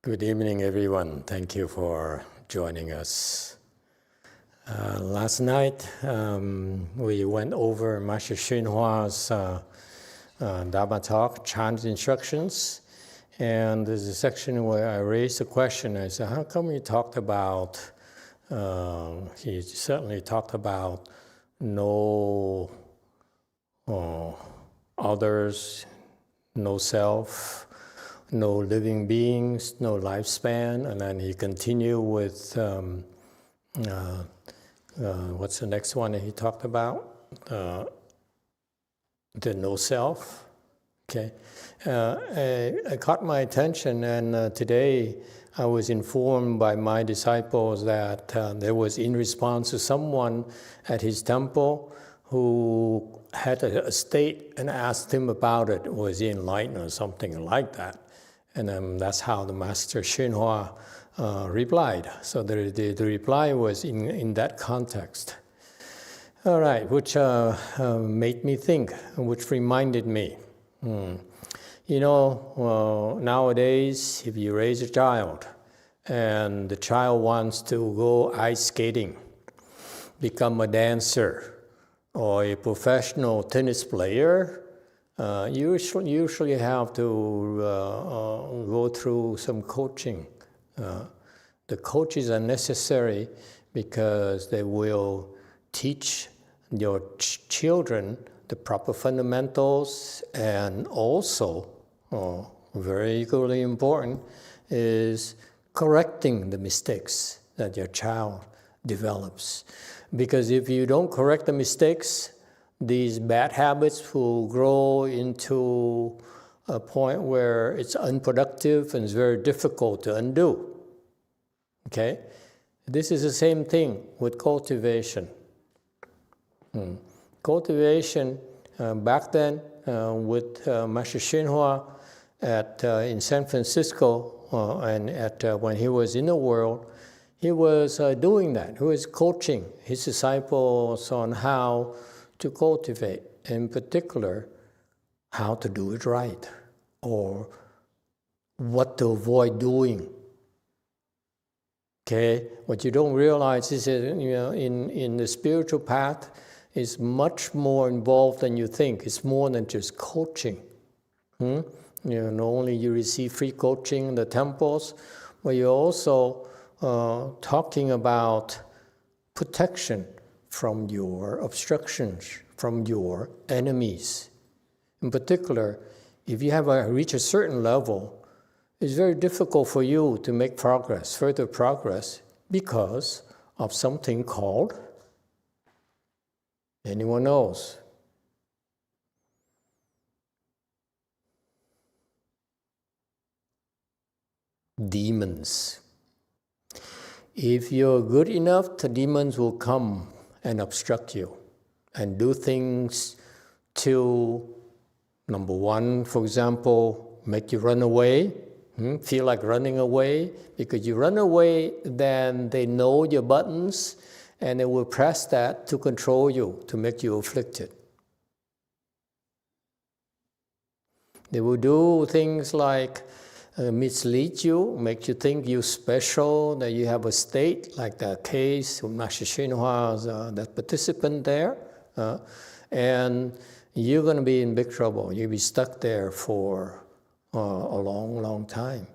Good evening, everyone. Thank you for joining us. Last night, we went over Master YongHua's Dharma talk, chant instructions, and there's a section where I raised a question. I said, how come he talked about, he certainly talked about no others, no self, no living beings, no lifespan, and then he continued with what's the next one that he talked about? The no self. Okay, I caught my attention, and today I was informed by my disciples that there was in response to someone at his temple who had a state and asked him about it. Was he enlightened or something like that? And that's how the Master YongHua replied. So the reply was in that context. All right, which made me think, which reminded me. You know, nowadays, if you raise a child and the child wants to go ice skating, become a dancer, or a professional tennis player, you usually have to go through some coaching. The coaches are necessary because they will teach your children the proper fundamentals, and also, very equally important, is correcting the mistakes that your child develops. Because if you don't correct the mistakes, these bad habits will grow into a point where it's unproductive and it's very difficult to undo. Okay? This is the same thing with cultivation. Cultivation, back then with Master YongHua in San Francisco and when he was in the world, he was doing that. He was coaching his disciples on how to cultivate, in particular, how to do it right, or what to avoid doing. Okay, what you don't realize is that in the spiritual path is much more involved than you think. It's more than just coaching. Not only you receive free coaching in the temples, but you're also talking about protection from your obstructions, from your enemies. In particular, if you have reached a certain level, it's very difficult for you to make progress, further progress, because of something called, anyone knows? Demons. If you're good enough, the demons will come and obstruct you and do things to, number one, for example, make you run away, feel like running away. Because you run away, then they know your buttons and they will press that to control you, to make you afflicted. They will do things like mislead you, make you think you're special, that you have a state, like the case with Master YongHua, that participant there, and you're going to be in big trouble. You'll be stuck there for a long, long time.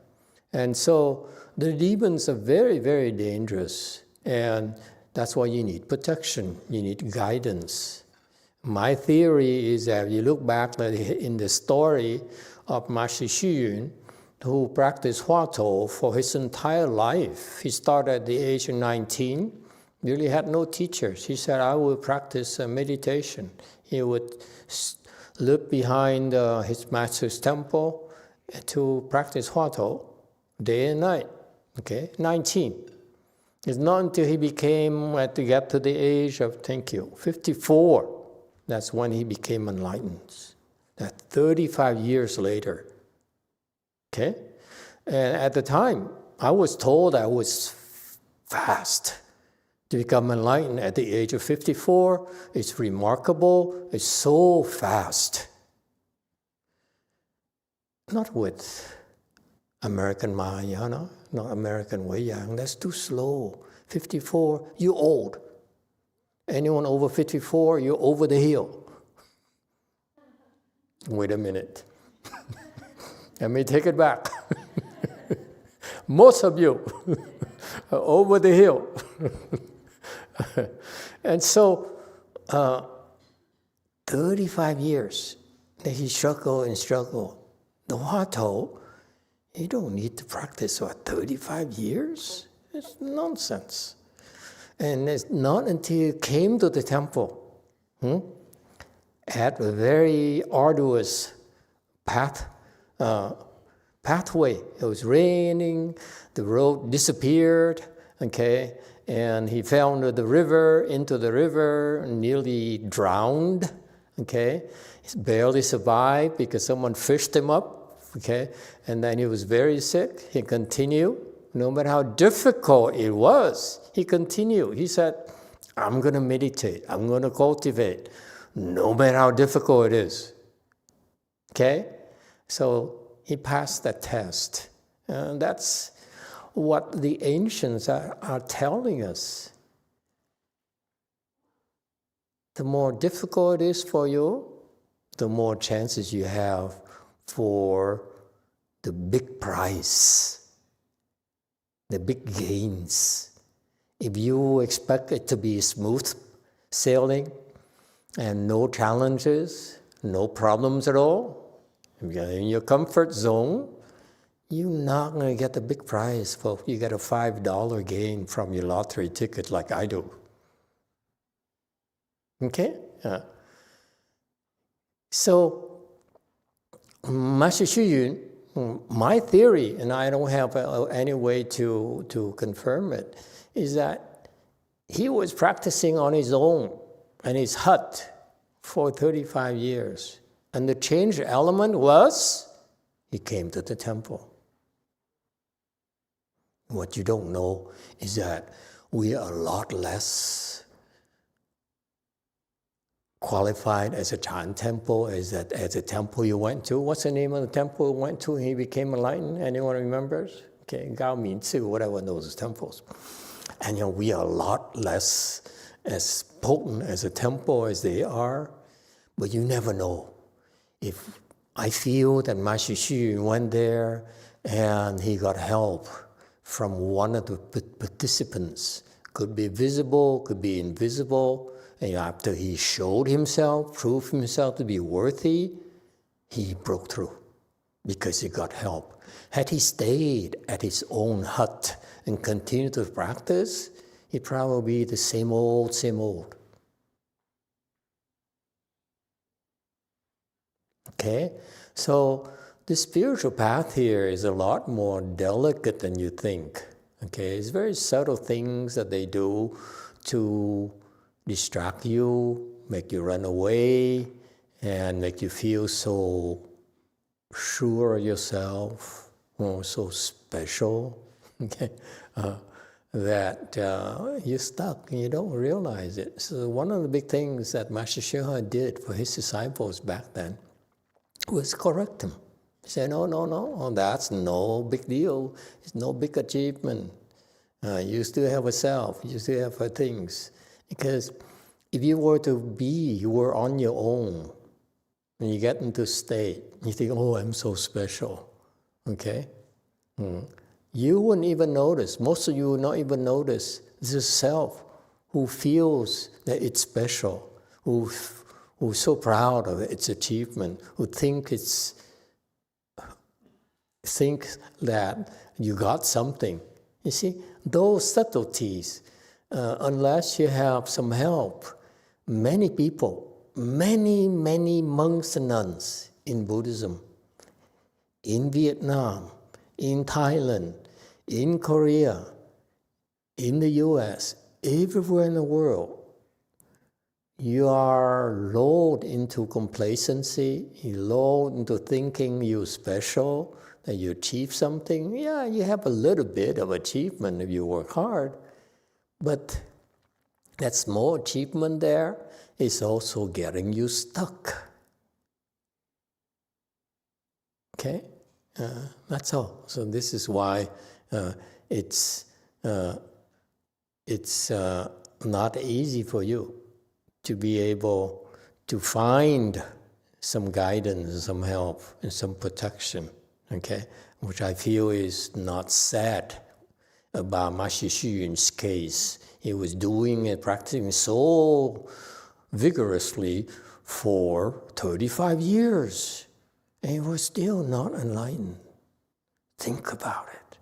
And so the demons are very, very dangerous, and that's why you need protection, you need guidance. My theory is that if you look back in the story of Master Xu, who practiced Huatou for his entire life. He started at the age of 19, really had no teachers. He said, I will practice meditation. He would live behind his master's temple to practice Huatou day and night. Okay, 19. It's not until he had to get to the age of, 54, that's when he became enlightened. That's 35 years later. Okay? And at the time, I was told I was fast to become enlightened at the age of 54. It's remarkable. It's so fast. Not with American Mahayana, not American Wei-Yang. That's too slow. 54, you're old. Anyone over 54, you're over the hill. Wait a minute. Let me take it back. Most of you are over the hill. And so, 35 years that he struggled and struggled. The Hua told, you don't need to practice for 35 years. It's nonsense. And it's not until he came to the temple, at a very arduous pathway. It was raining, the road disappeared, okay, and he fell into the river, nearly drowned, okay. He barely survived because someone fished him up, okay, and then he was very sick. He continued. No matter how difficult it was, he continued. He said, I'm going to meditate. I'm going to cultivate, no matter how difficult it is. Okay? So he passed that test. And that's what the ancients are telling us. The more difficult it is for you, the more chances you have for the big prize. The big gains. If you expect it to be smooth sailing and no challenges, no problems at all, if you're in your comfort zone, you're not going to get the big prize, folks. You get a $5 gain from your lottery ticket like I do. Okay? So, Master Xu Yun, my theory, and I don't have any way to confirm it, is that he was practicing on his own in his hut for 35 years. And the change element was he came to the temple. What you don't know is that we are a lot less qualified as a Chan temple, as a temple you went to. What's the name of the temple you went to and he became enlightened? Anyone remembers? Okay, Gao Min Tzu, whatever those temples. And we are a lot less as potent as a temple as they are, but you never know. If I feel that Master Xu went there and he got help from one of the participants, could be visible, could be invisible, and after he showed himself, proved himself to be worthy, he broke through because he got help. Had he stayed at his own hut and continued to practice, he'd probably be the same old, same old. Okay? So the spiritual path here is a lot more delicate than you think. Okay? It's very subtle things that they do to distract you, make you run away, and make you feel so sure of yourself, so special, okay, that you're stuck and you don't realize it. So one of the big things that Master YongHua did for his disciples back then was correct them. He said, no, that's no big deal. It's no big achievement. You still have a self. You still have things. Because if you were on your own, and you get into a state, you think, oh, I'm so special, okay? You wouldn't even notice, most of you would not even notice this self who feels that it's special, who's so proud of its achievement, who thinks that you got something. You see, those subtleties, unless you have some help, many people, many monks and nuns in Buddhism, in Vietnam, in Thailand, in Korea, in the US, everywhere in the world, you are lulled into complacency, you're lulled into thinking you're special, that you achieve something. Yeah, you have a little bit of achievement if you work hard, but that small achievement there is also getting you stuck. Okay? That's all. So this is why it's not easy for you to be able to find some guidance, some help, and some protection, okay? Which I feel is not sad about Master Xu Yun's case. He was doing and practicing so vigorously for 35 years, and he was still not enlightened. Think about it.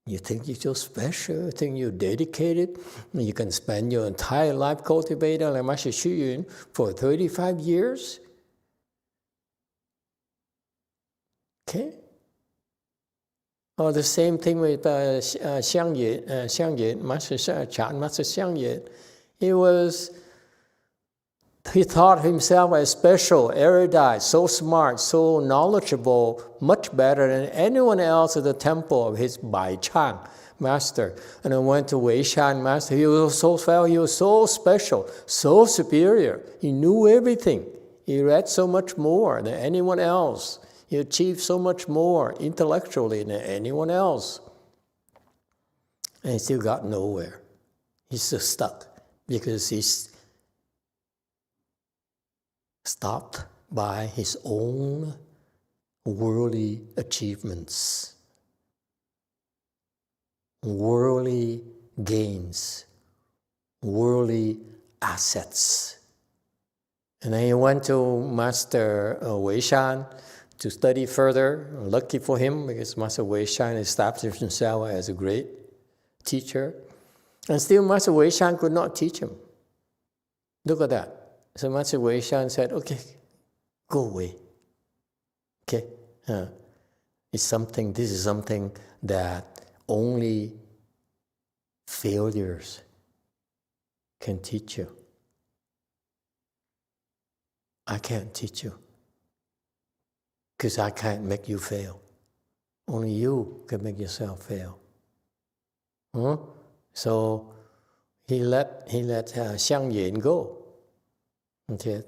You think you're so special, you think you're dedicated, you can spend your entire life cultivating like Master Xu Yun for 35 years? Okay? Or the same thing with Xiang Yin, Master Chan, Master Xiang Yin. He thought himself as special, erudite, so smart, so knowledgeable, much better than anyone else at the temple of his Bai Chang master. And I went to Wei Shan master. He was so special, so superior. He knew everything. He read so much more than anyone else. He achieved so much more intellectually than anyone else. And he still got nowhere. He's still stuck because he's stopped by his own worldly achievements, worldly gains, worldly assets. And then he went to Master Wei Shan to study further. Lucky for him, because Master Wei Shan established himself as a great teacher. And still Master Wei Shan could not teach him. Look at that. So Master Wei Shan said, okay, go away. Okay? This is something that only failures can teach you. I can't teach you, because I can't make you fail. Only you can make yourself fail. So he let Xiang Yin go. Okay,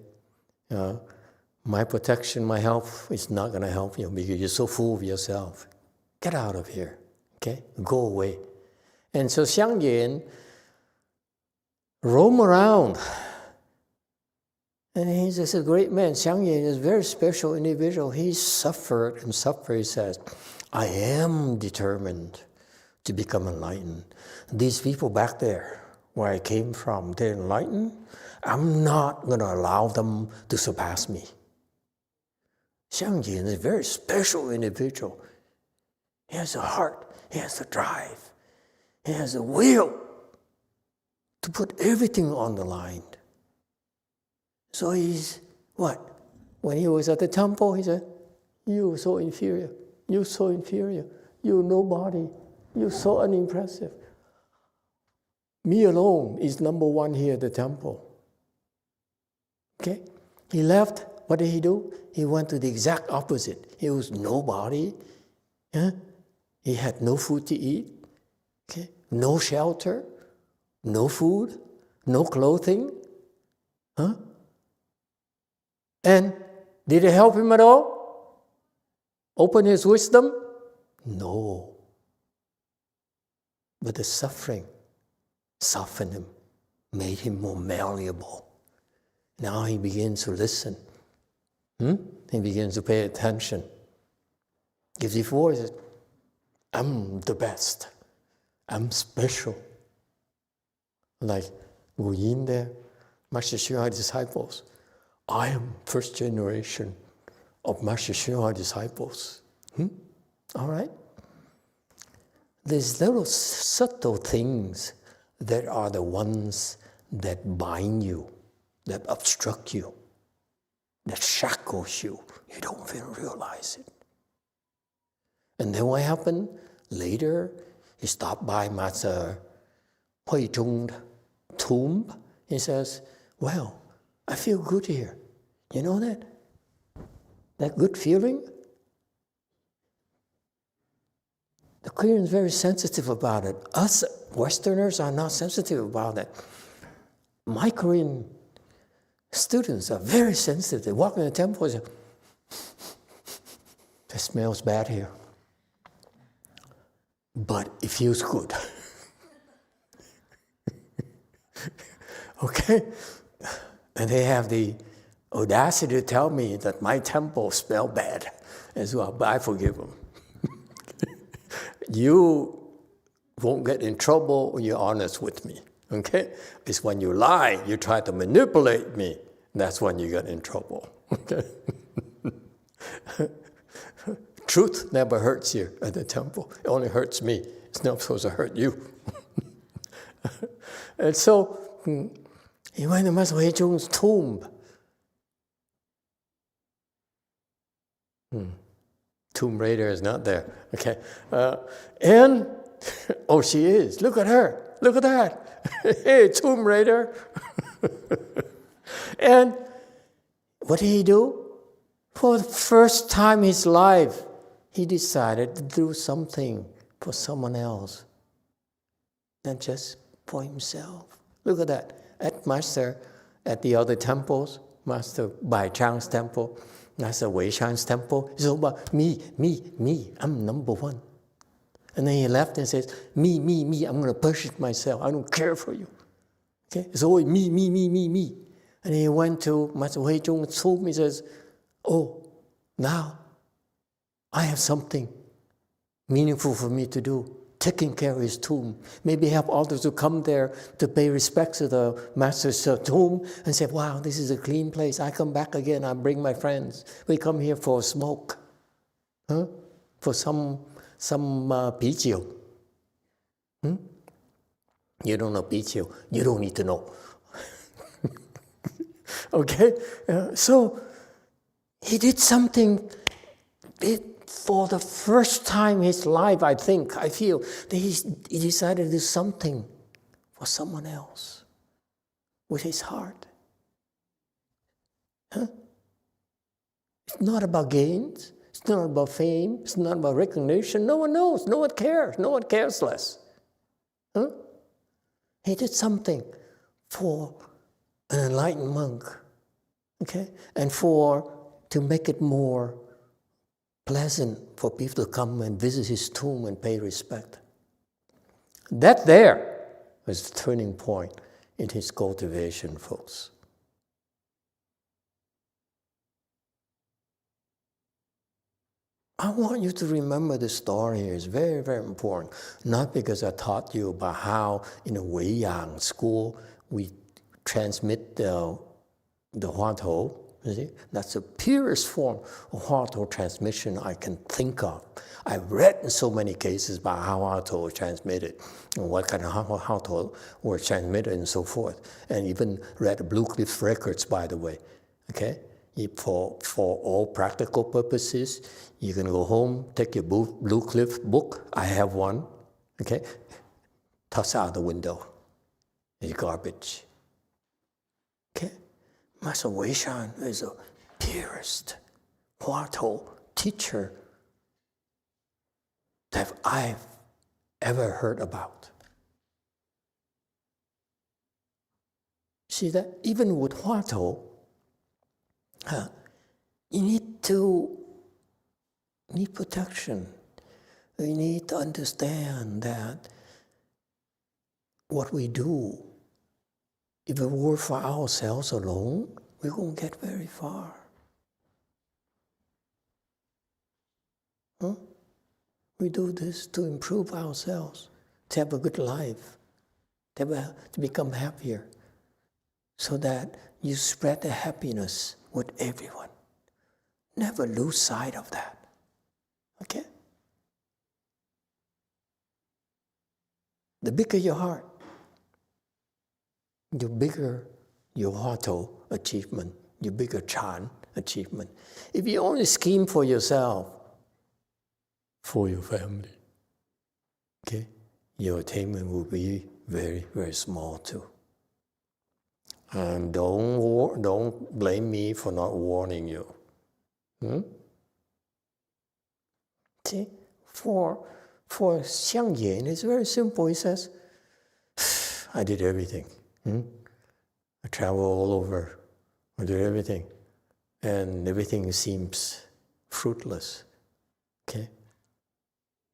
my protection, my help is not going to help you because you're so full of yourself. Get out of here. Okay, go away. And so Xiang Yin roam around. And he's just a great man. Xiang Yin is a very special individual. He suffered and suffered. He says, I am determined to become enlightened. These people back there, where I came from, they're enlightened. I'm not going to allow them to surpass me. Xiang Yin is a very special individual. He has a heart. He has a drive. He has a will to put everything on the line. So he's, what? When he was at the temple, he said, you're so inferior. You're so inferior. You're nobody. You're so unimpressive. Me alone is number one here at the temple. Okay? He left. What did he do? He went to the exact opposite. He was nobody. Yeah? He had no food to eat. Okay? No shelter. No food. No clothing. Huh? And did it help him at all? Open his wisdom? No. But the suffering softened him, made him more malleable. Now he begins to listen. He begins to pay attention. Because before he said, I'm the best. I'm special. Like Wu Yin there, Master Hsu's disciples. I am first generation of Master Hsu's disciples. All right? There's little subtle things that are the ones that bind you, that obstruct you, that shackles you. You don't even realize it. And then what happened? Later, he stopped by Master Hui Zhong's tomb. He says, well, I feel good here. You know that? That good feeling? The Koreans are very sensitive about it. Us Westerners are not sensitive about it. My Korean students are very sensitive. They walk in the temple and say, It smells bad here. But it feels good. Okay? And they have the audacity to tell me that my temple smells bad as well, but I forgive them. You won't get in trouble when you're honest with me. Okay? It's when you lie, you try to manipulate me, that's when you get in trouble. Okay? Truth never hurts you at the temple. It only hurts me. It's not supposed to hurt you. And so, he went to Master Hui Chung's tomb. Tomb Raider is not there. Okay. And, oh, she is. Look at her. Look at that. Hey, Tomb Raider. And what did he do? For the first time in his life, he decided to do something for someone else, not just for himself. Look at that. At the other temples, Master Bai Chang's temple, Master Wei Shan's temple, it's all about me, I'm number one. And then he left and says, me, I'm going to push it myself. I don't care for you. Okay? It's always me. And he went to Master Hui Chung's tomb. He says, oh, now I have something meaningful for me to do, taking care of his tomb. Maybe have others to come there to pay respects to the master's tomb and say, wow, this is a clean place. I come back again, I bring my friends. We come here for a smoke, for some pijiu. You don't know pijiu, you don't need to know. Okay? So he did something for the first time in his life, I feel, that he decided to do something for someone else with his heart. It's not about gains. It's not about fame. It's not about recognition. No one knows. No one cares. No one cares less. He did something for an enlightened monk, okay, and to make it more pleasant for people to come and visit his tomb and pay respect. That there was the turning point in his cultivation, folks. I want you to remember the story here. It's very, very important. Not because I taught you about how in a Weiyang school we transmit the Hua Tou. You see? That's the purest form of Hua Tou transmission I can think of. I've read in so many cases about how Hua Tou was transmitted, and what kind of Hua Tou were transmitted and so forth. And even read Blue Cliff records, by the way. Okay? For all practical purposes, you can go home, take your Blue Cliff book. I have one. Okay? Toss out the window. It's garbage. Okay? Master Wei Shan is the purest Hua Tou teacher that I've ever heard about. See that? Even with Hua Tou, you need protection. We need to understand that what we do, if it were for ourselves alone, we won't get very far. We do this to improve ourselves, to have a good life, to become happier, so that you spread the happiness with everyone. Never lose sight of that. Okay? The bigger your heart, the bigger your Hua Tou achievement, your bigger Chan achievement. If you only scheme for yourself, for your family, okay, your attainment will be very, very small too. And don't blame me for not warning you. See, for Xiang Yan, it's very simple. He says, I did everything. I travel all over. I did everything. And everything seems fruitless. Okay?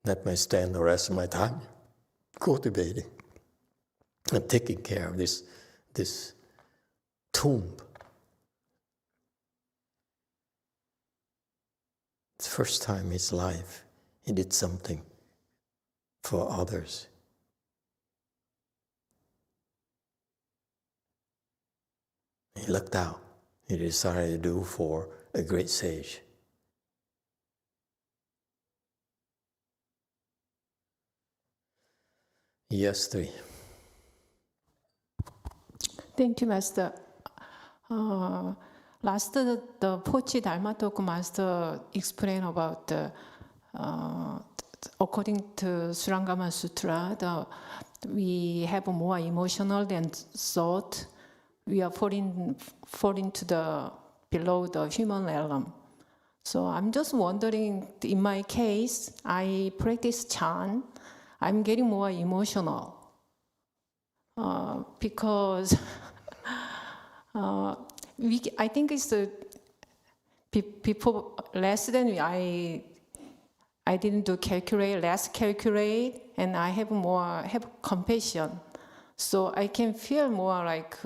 That may spend the rest of my time cultivating and taking care of this tomb. It's the first time in his life he did something for others. He looked out. He decided to do for a great sage. Yes, 3. Thank you, Master. Last, the Pochi Dharma talk Master explained about according to Surangama Sutra, we have more emotional than thought. We are falling to the below the human realm. So I'm just wondering, in my case, I practice chant. I'm getting more emotional because I think it's the people less than me. I didn't do less calculate, and I have compassion, so I can feel more like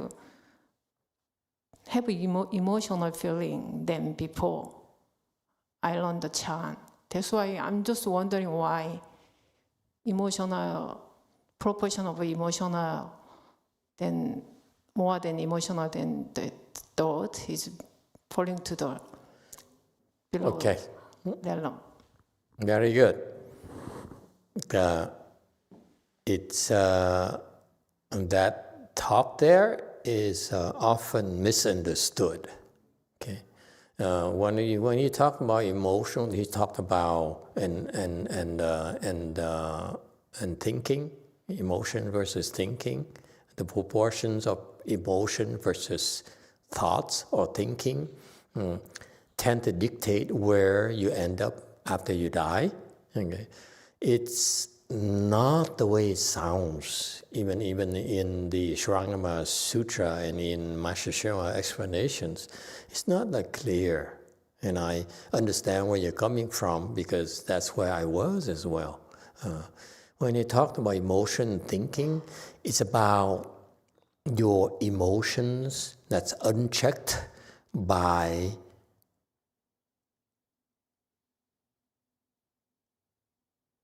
have emotional feeling than before I learned the chant. That's why I'm just wondering why proportion of emotional then more than emotional than the thought is falling to the below. Okay. Realm. Very good. It's that top there is often misunderstood. Okay, when you talk about emotion, he talked about and thinking, emotion versus thinking, the proportions of emotion versus thoughts or thinking tend to dictate where you end up after you die. Okay, it's not the way it sounds, even in the Shurangama Sutra and in Master Shenhua explanations. It's not that clear. And I understand where you're coming from because that's where I was as well. When you talk about emotion and thinking, it's about your emotions that's unchecked by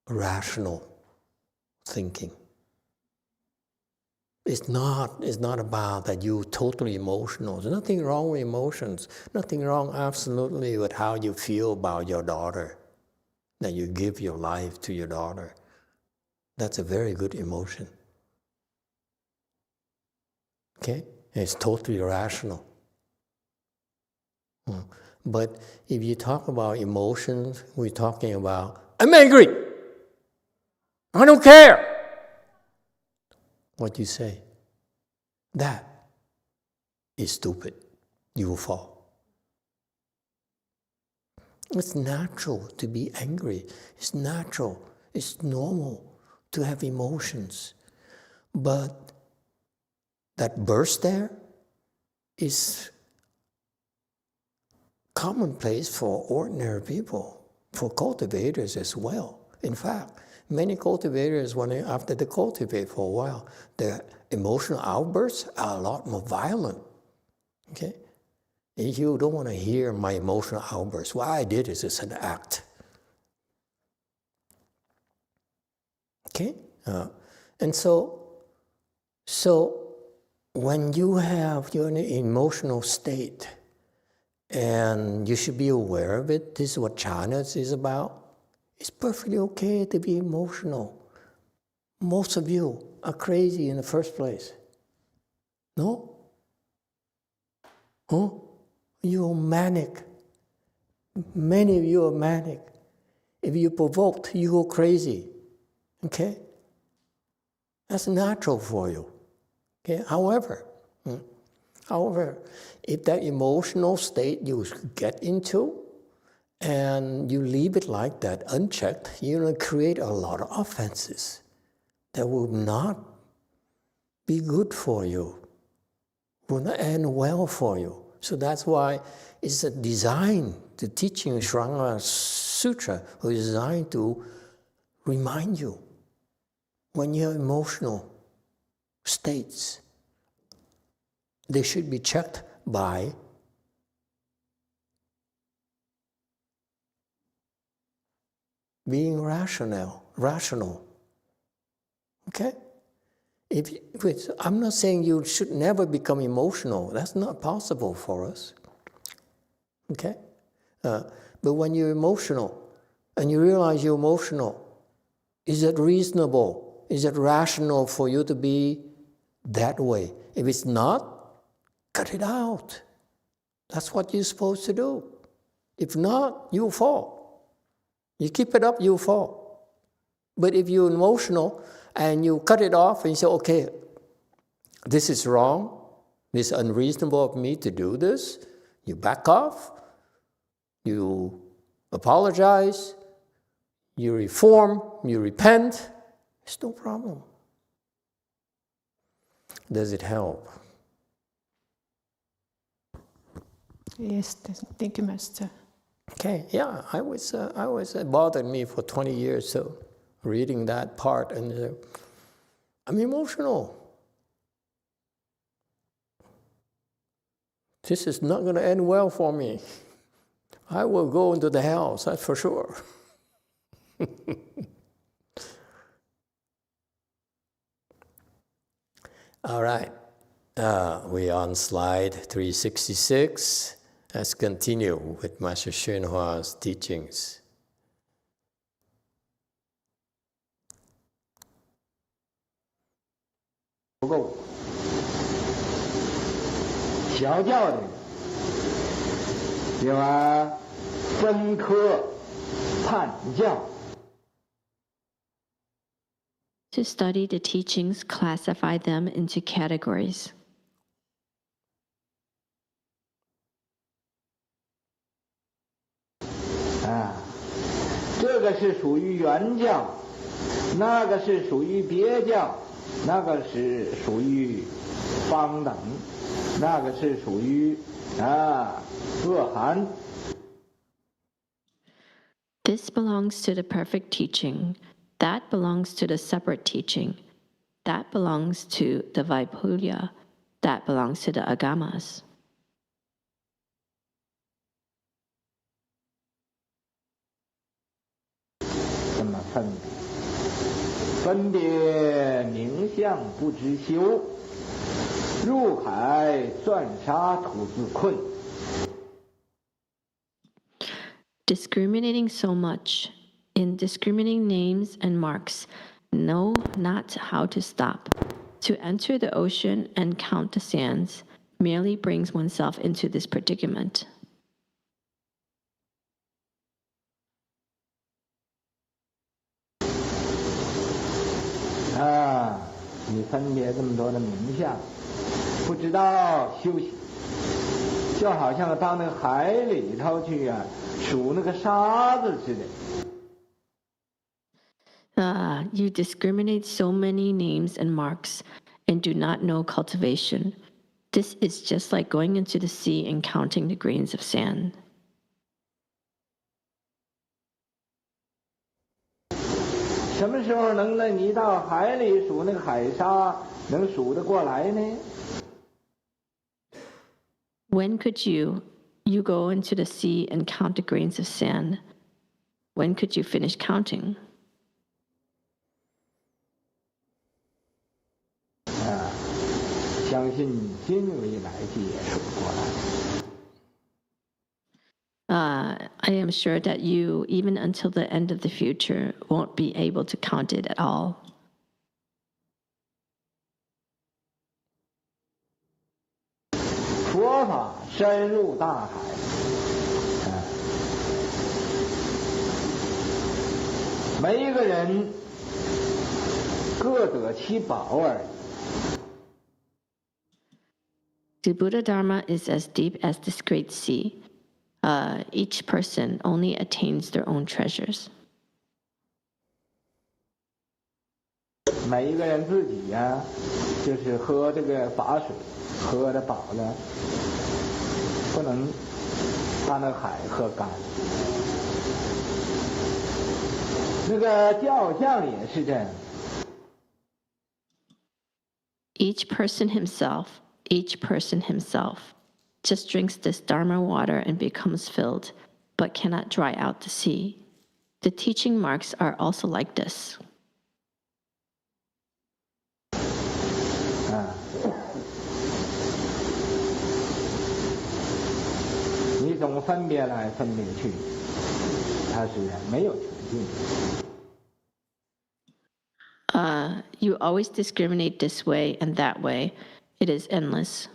rational thinking. It's not about that you're totally emotional. There's nothing wrong with emotions. Nothing wrong absolutely with how you feel about your daughter, that you give your life to your daughter. That's a very good emotion. Okay? It's totally rational. But if you talk about emotions, we're talking about, I'm angry. I don't care. What you say, that is stupid. You will fall. It's natural to be angry. It's natural. It's normal to have emotions. But that burst there is commonplace for ordinary people, for cultivators as well. In fact, many cultivators, after they cultivate for a while, their emotional outbursts are a lot more violent. Okay? If you don't want to hear my emotional outbursts, what I did is just an act. Okay? And so when you're in an emotional state, and you should be aware of it, this is what jhana is about. It's perfectly okay to be emotional. Most of you are crazy in the first place. No? Huh? You're manic. Many of you are manic. If you're provoked, you go crazy. Okay? That's natural for you. Okay? However, if that emotional state you get into, and you leave it like that, unchecked, you're going to create a lot of offenses that will not be good for you, will not end well for you. So that's why it's a design, the teaching of Shurangama sutra was designed to remind you when you have emotional states, they should be checked by being rational. Okay? I'm not saying you should never become emotional. That's not possible for us. Okay? But when you're emotional and you realize you're emotional, is it reasonable? Is it rational for you to be that way? If it's not, cut it out. That's what you're supposed to do. If not, you'll fall. You keep it up, you'll fall. But if you're emotional and you cut it off and you say, okay, this is wrong, this is unreasonable of me to do this, you back off, you apologize, you reform, you repent, it's no problem. Does it help? Yes, thank you, Master. Okay, yeah, it bothered me for 20 years, so reading that part, and I'm emotional. This is not going to end well for me. I will go into the hells, that's for sure. All right, we're on slide 366. Let's continue with Master YongHua's teachings. 不够，小教的，另外分科判教。 To study the teachings, classify them into categories. 这个是属于原教，那个是属于别教，那个是属于方等，那个是属于恶含。 This belongs to the perfect teaching. That belongs to the separate teaching. That belongs to the Vaipulya. That belongs to the Agamas. 这么分别名相不知修，入海钻沙土自困。 Discriminating so much, in discriminating names and marks, know not how to stop. To enter the ocean and count the sands merely brings oneself into this predicament. 你分别这么多的名相，不知道修行，就好像到那个海里头去数那个沙子似的。 You discriminate so many names and marks and do not know cultivation. This is just like going into the sea and counting the grains of sand. 什么时候能你到海里数那个海沙，能数得过来呢？ When could you go into the sea and count the grains of sand? When could you finish counting? 相信今未来也数不过来。 I am sure that you, even until the end of the future, won't be able to count it at all. 佛法深入大海，每一个人各得其宝而已。 The Buddha Dharma is as deep as this great sea. Each person only attains their own treasures. 每一个人自己就是喝这个法水，喝的饱了，不能把那海喝干。那个教相也是这样。Each person himself just drinks this Dharma water and becomes filled, but cannot dry out the sea. The teaching marks are also like this. 你总分别来分别去，它是没有穷尽。You always discriminate this way and that way. It is endless.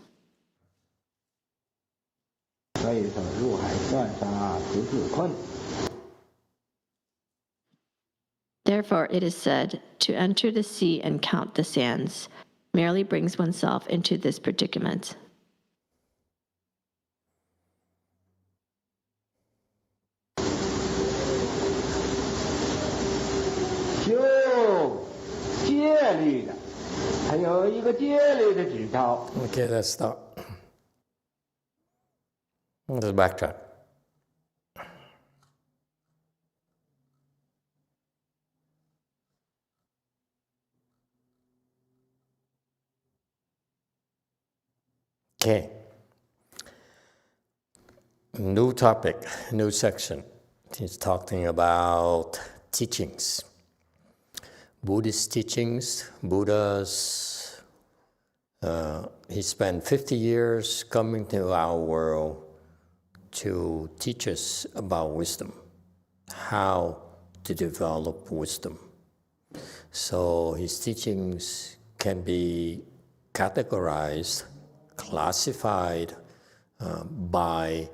所以说，入海断沙不自困。 Therefore, it is said, to enter the sea and count the sands merely brings oneself into this predicament. 就戒律的，还有一个戒律的指招。 Okay, let's stop. Let's backtrack. Okay. New topic, new section. He's talking about teachings. Buddhist teachings, Buddhas. He spent 50 years coming to our world to teach us about wisdom, how to develop wisdom. So his teachings can be categorized, classified by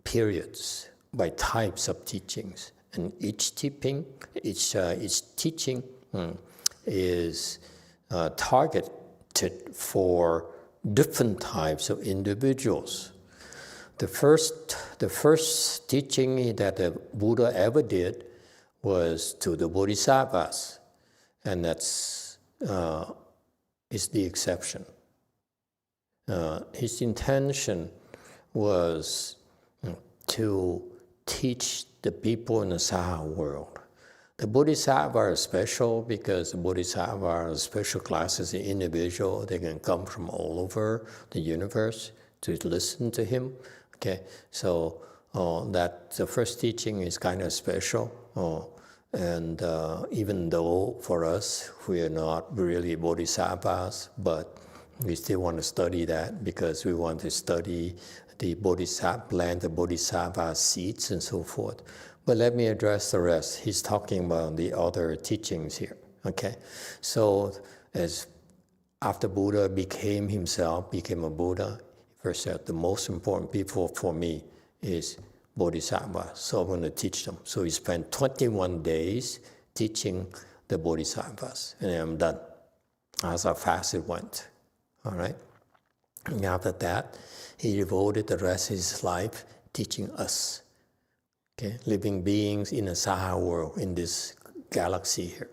periods, by types of teachings. And each teaching is targeted for different types of individuals. The first teaching that the Buddha ever did was to the Bodhisattvas, and that's is the exception. His intention was to teach the people in the Saha world. The Bodhisattvas are special because the Bodhisattvas are special classes of individual. They can come from all over the universe to listen to him. Okay, so that the first teaching is kind of special. And even though for us, we are not really Bodhisattvas, but we still want to study that because we want to study the Bodhisattva, plant the Bodhisattva seeds and so forth. But let me address the rest. He's talking about the other teachings here, okay? So as after Buddha became a Buddha, first said the most important people for me is Bodhisattva. So I'm going to teach them. So he spent 21 days teaching the Bodhisattvas, and I'm done. That's how fast it went, all right? And after that, he devoted the rest of his life teaching us, okay, living beings in a Saha world, in this galaxy here.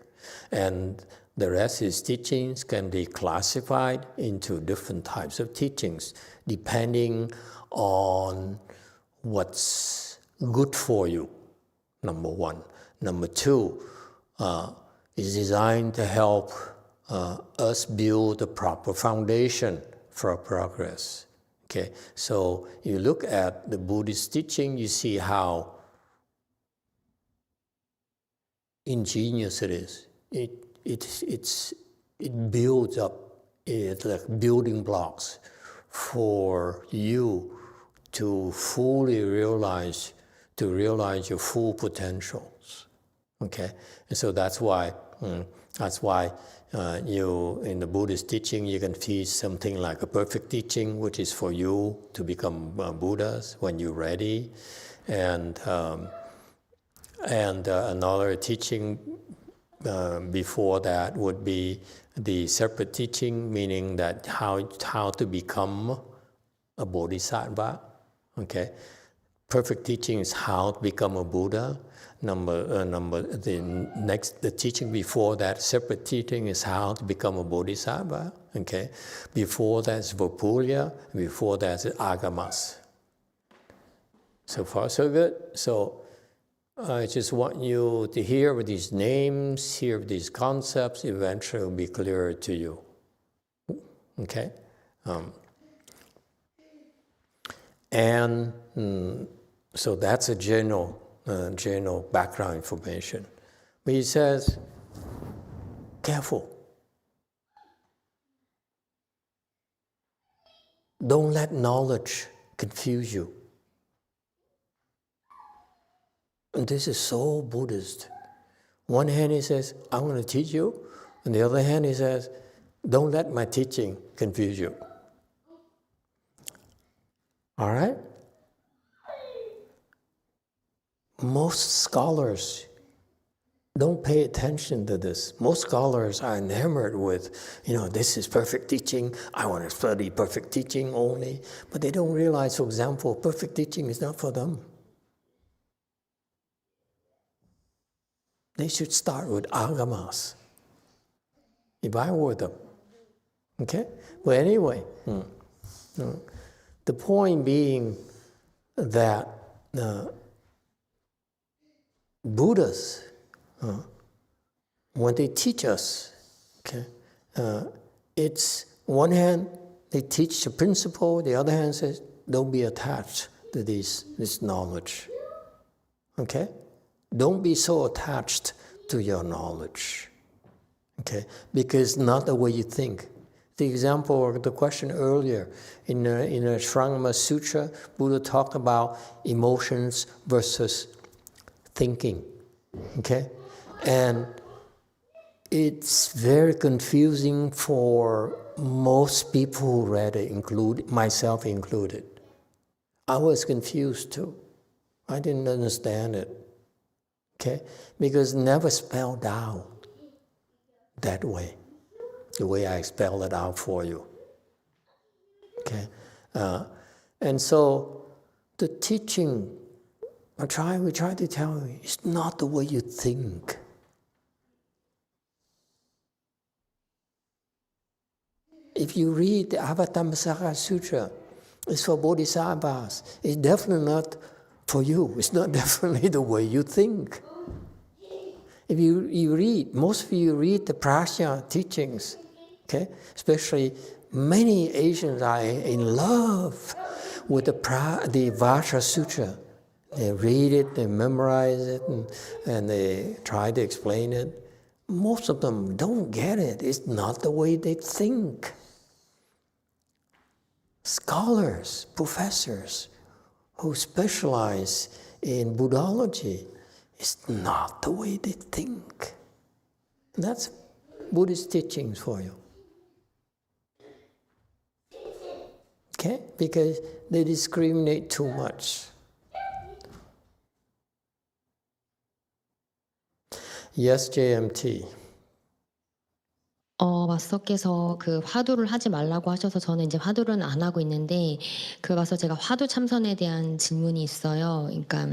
And the rest of his teachings can be classified into different types of teachings, depending on what's good for you, number one. Number two, is designed to help us build the proper foundation for progress. Okay, so you look at the Buddhist teaching, you see how ingenious it is. It builds up, it's like building blocks for you to fully realize your full potentials. Okay, and so that's why you, in the Buddhist teaching, you can teach something like a perfect teaching, which is for you to become Buddhas when you're ready, and another teaching before that would be the separate teaching, meaning that how to become a Bodhisattva. Okay, perfect teaching is how to become a Buddha. The teaching before that, separate teaching, is how to become a Bodhisattva. Okay, before that is Vipulya, before that is Agamas. So far, so good. So I just want you to hear these names, hear these concepts. Eventually, it will be clearer to you. Okay, and so that's a general background information. But he says, careful. Don't let knowledge confuse you. And this is so Buddhist. One hand he says, I'm going to teach you. On the other hand he says, don't let my teaching confuse you. All right? Most scholars don't pay attention to this. Most scholars are enamored with, this is perfect teaching. I want to study perfect teaching only. But they don't realize, for example, perfect teaching is not for them. They should start with agamas, if I were them. Okay? Well, anyway, the point being that Buddhas, when they teach us, okay, it's one hand they teach the principle, the other hand says, don't be attached to this knowledge. Okay? Don't be so attached to your knowledge, okay? Because not the way you think. The example or the question earlier in the Shrangama Sutra, Buddha talked about emotions versus thinking, okay? And it's very confusing for most people who read it, myself included. I was confused too. I didn't understand it. Okay? Because never spelled out that way, the way I spelled it out for you. Okay? And so the teaching, we try to tell you, it's not the way you think. If you read the Avatamsaka Sutra, it's for bodhisattvas. It's definitely not for you. It's not definitely the way you think. If you read, most of you read the Prajna teachings, okay? Especially many Asians are in love with the Vajra Sutra. They read it, they memorize it, and they try to explain it. Most of them don't get it. It's not the way they think. Scholars, professors who specialize in Buddhology, it's not the way they think. That's Buddhist teachings for you. Okay? Because they discriminate too much. Yes, JMT. 마스터께서 그 화두를 하지 말라고 하셔서 저는 이제 화두는 안 하고 있는데 와서 제가 화두 참선에 대한 질문이 있어요. 그러니까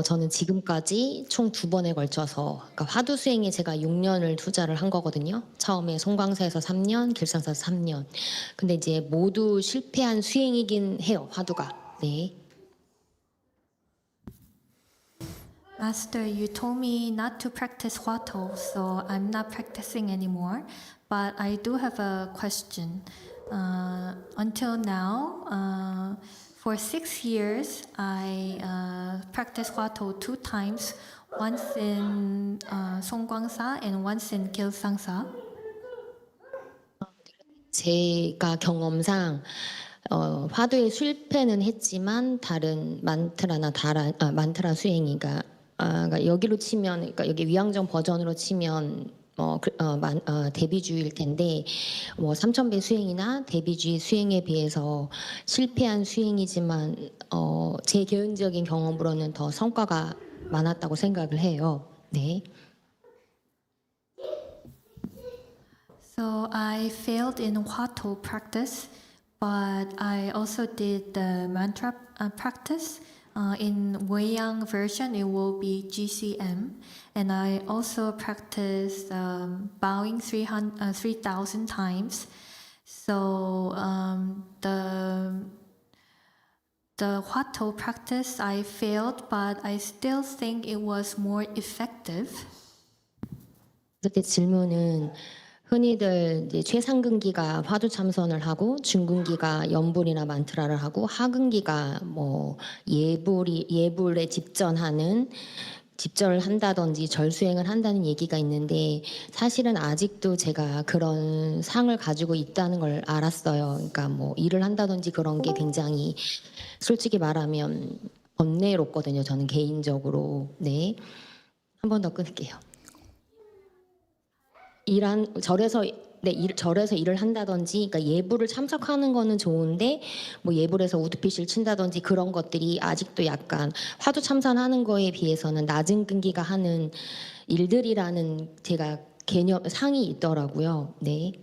저는 지금까지 총 2번에 걸쳐서 그러니까 화두 수행에 제가 6년을 투자를 한 거거든요. 처음에 송광사에서 3년, 길상사에서 3년. 근데 이제 모두 실패한 수행이긴 해요. 화두가. 네. Master, you told me not to practice Hwato, so I'm not practicing anymore. But I do have a question. Until now, for 6 years, I practiced Hwato 2 times, once in Songgwangsa and once in Gilsangsa. 제가 경험상 화두에 실패는 했지만 다른 만트라 수행이가 그러니까 여기로 치면 그러니까 여기 위양정 버전으로 치면 대비주의일 텐데 3000배 수행이나 대비주의 수행에 비해서 실패한 수행이지만 제 개인적인 경험으로는 더 성과가 많았다고 생각을 해요. 네. So I failed in Hwato practice, but I also did the mantra practice. In Weiyang version, it will be GCM. And I also practiced bowing 3,000 times. So the the Hwato practice, I failed, but I still think it was more effective. 그때 질문은 흔히들 이제 최상근기가 화두 참선을 하고 중근기가 연불이나 만트라를 하고 하근기가 뭐 예불에 집절을 한다든지 절수행을 한다는 얘기가 있는데 사실은 아직도 제가 그런 상을 가지고 있다는 걸 알았어요. 그러니까 뭐 일을 한다든지 그런 게 굉장히 솔직히 말하면 번뇌롭거든요. 저는 개인적으로. 네. 한 번 더 끊을게요. 절에서 일을 한다든지, 그러니까 예불을 참석하는 거는 좋은데, 뭐 예불에서 우드핏을 친다든지 그런 것들이 아직도 약간 화두 참선하는 거에 비해서는 낮은 근기가 하는 일들이라는 제가 상이 있더라고요. 네.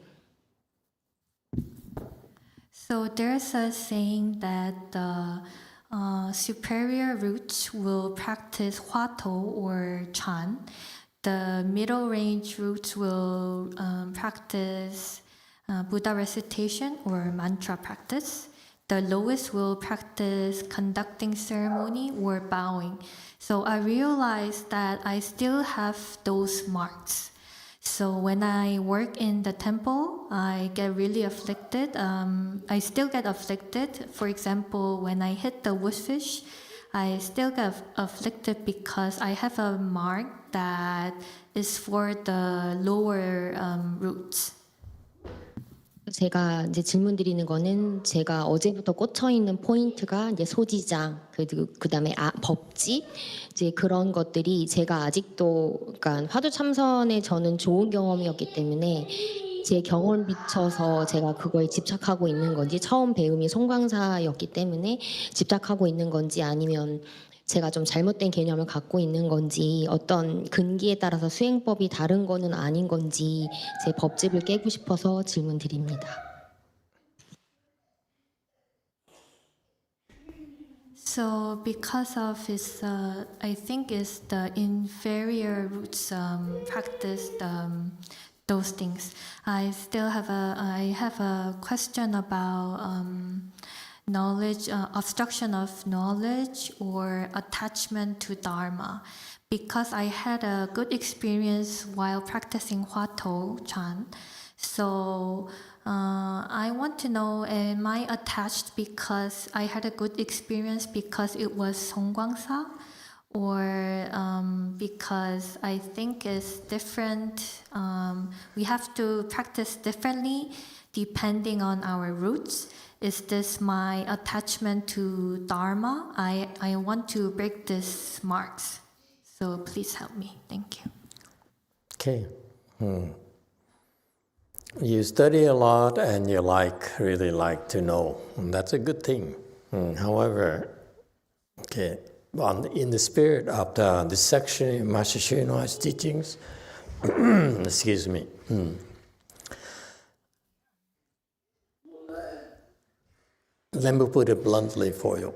So there's a saying that the superior roots will practice Hwato or Chan. The middle range roots will practice Buddha recitation or mantra practice. The lowest will practice conducting ceremony or bowing. So I realized that I still have those marks. So when I work in the temple, I get really afflicted. I still get afflicted. For example, when I hit the woodfish, I still get afflicted because I have a mark that is for the lower roots. 제가 이제 질문 드리는 거는 제가 어제부터 꽂혀 있는 포인트가 이제 소지장, 그다음에 법지, 이제 그런 것들이 제가 아직도 그러니까 화두 참선에 저는 좋은 경험이었기 때문에 제 경험을 비춰서 제가 그거에 집착하고 있는 건지 처음 배움이 송광사였기 때문에 집착하고 있는 건지 아니면 제가 좀 잘못된 개념을 갖고 있는 건지 어떤 근기에 따라서 수행법이 다른 거는 아닌 건지 제 법집을 깨고 싶어서 질문 드립니다. So because of his, I think it's the inferior roots practice those things. I have a question about knowledge, obstruction of knowledge or attachment to Dharma. Because I had a good experience while practicing Hwato Chan. So I want to know, am I attached because I had a good experience because it was Songgwangsa? Or because I think it's different, we have to practice differently depending on our roots. Is this my attachment to Dharma? I want to break these marks. So please help me. Thank you. Okay. You study a lot and you really like to know. And that's a good thing. However, okay, in the spirit of this section in Master Shinwa's teachings, excuse me. Let me put it bluntly for you.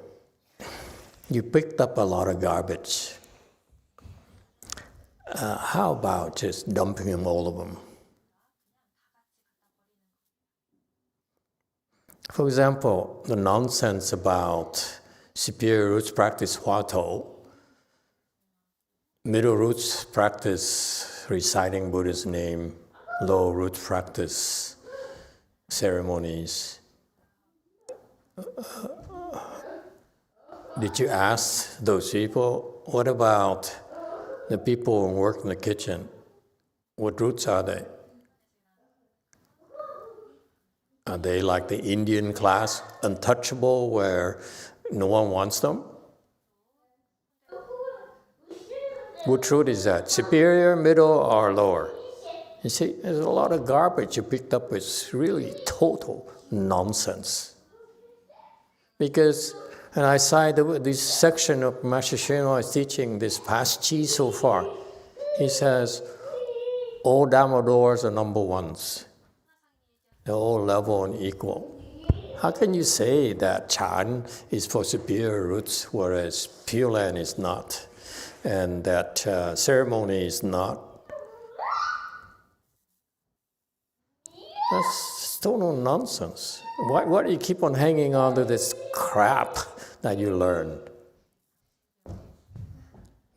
You picked up a lot of garbage. How about just dumping them, all of them? For example, the nonsense about superior roots practice Hwato, middle roots practice reciting Buddha's name, low roots practice ceremonies. Did you ask those people, what about the people who work in the kitchen? What roots are they? Are they like the Indian class, untouchable, where no one wants them? Which root is that? Superior, middle, or lower? You see, there's a lot of garbage you picked up. It's really total nonsense. Because, and I cite this section of Master Shinwa's teaching, this past chi so far. He says, all Dharma doors are number ones. They're all level and equal. How can you say that Chan is for superior roots, whereas Pure Land is not, and that ceremony is not? That's total nonsense. Why do you keep on hanging on to this crap that you learn.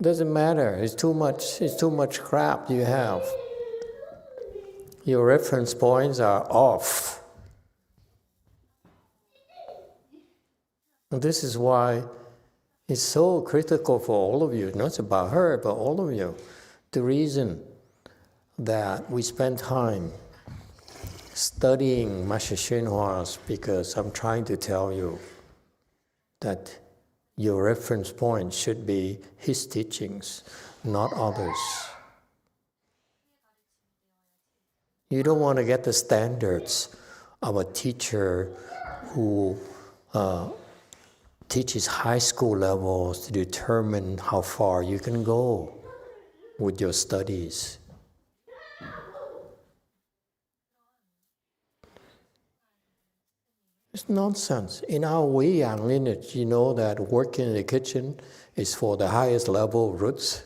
Doesn't matter. It's too much crap you have. Your reference points are off. And this is why it's so critical for all of you, not about her, but all of you. The reason that we spend time studying Master YongHua's, because I'm trying to tell you that your reference point should be his teachings, not others. You don't want to get the standards of a teacher who teaches high school levels to determine how far you can go with your studies. It's nonsense. In our Weiyang lineage, you know that working in the kitchen is for the highest level of roots.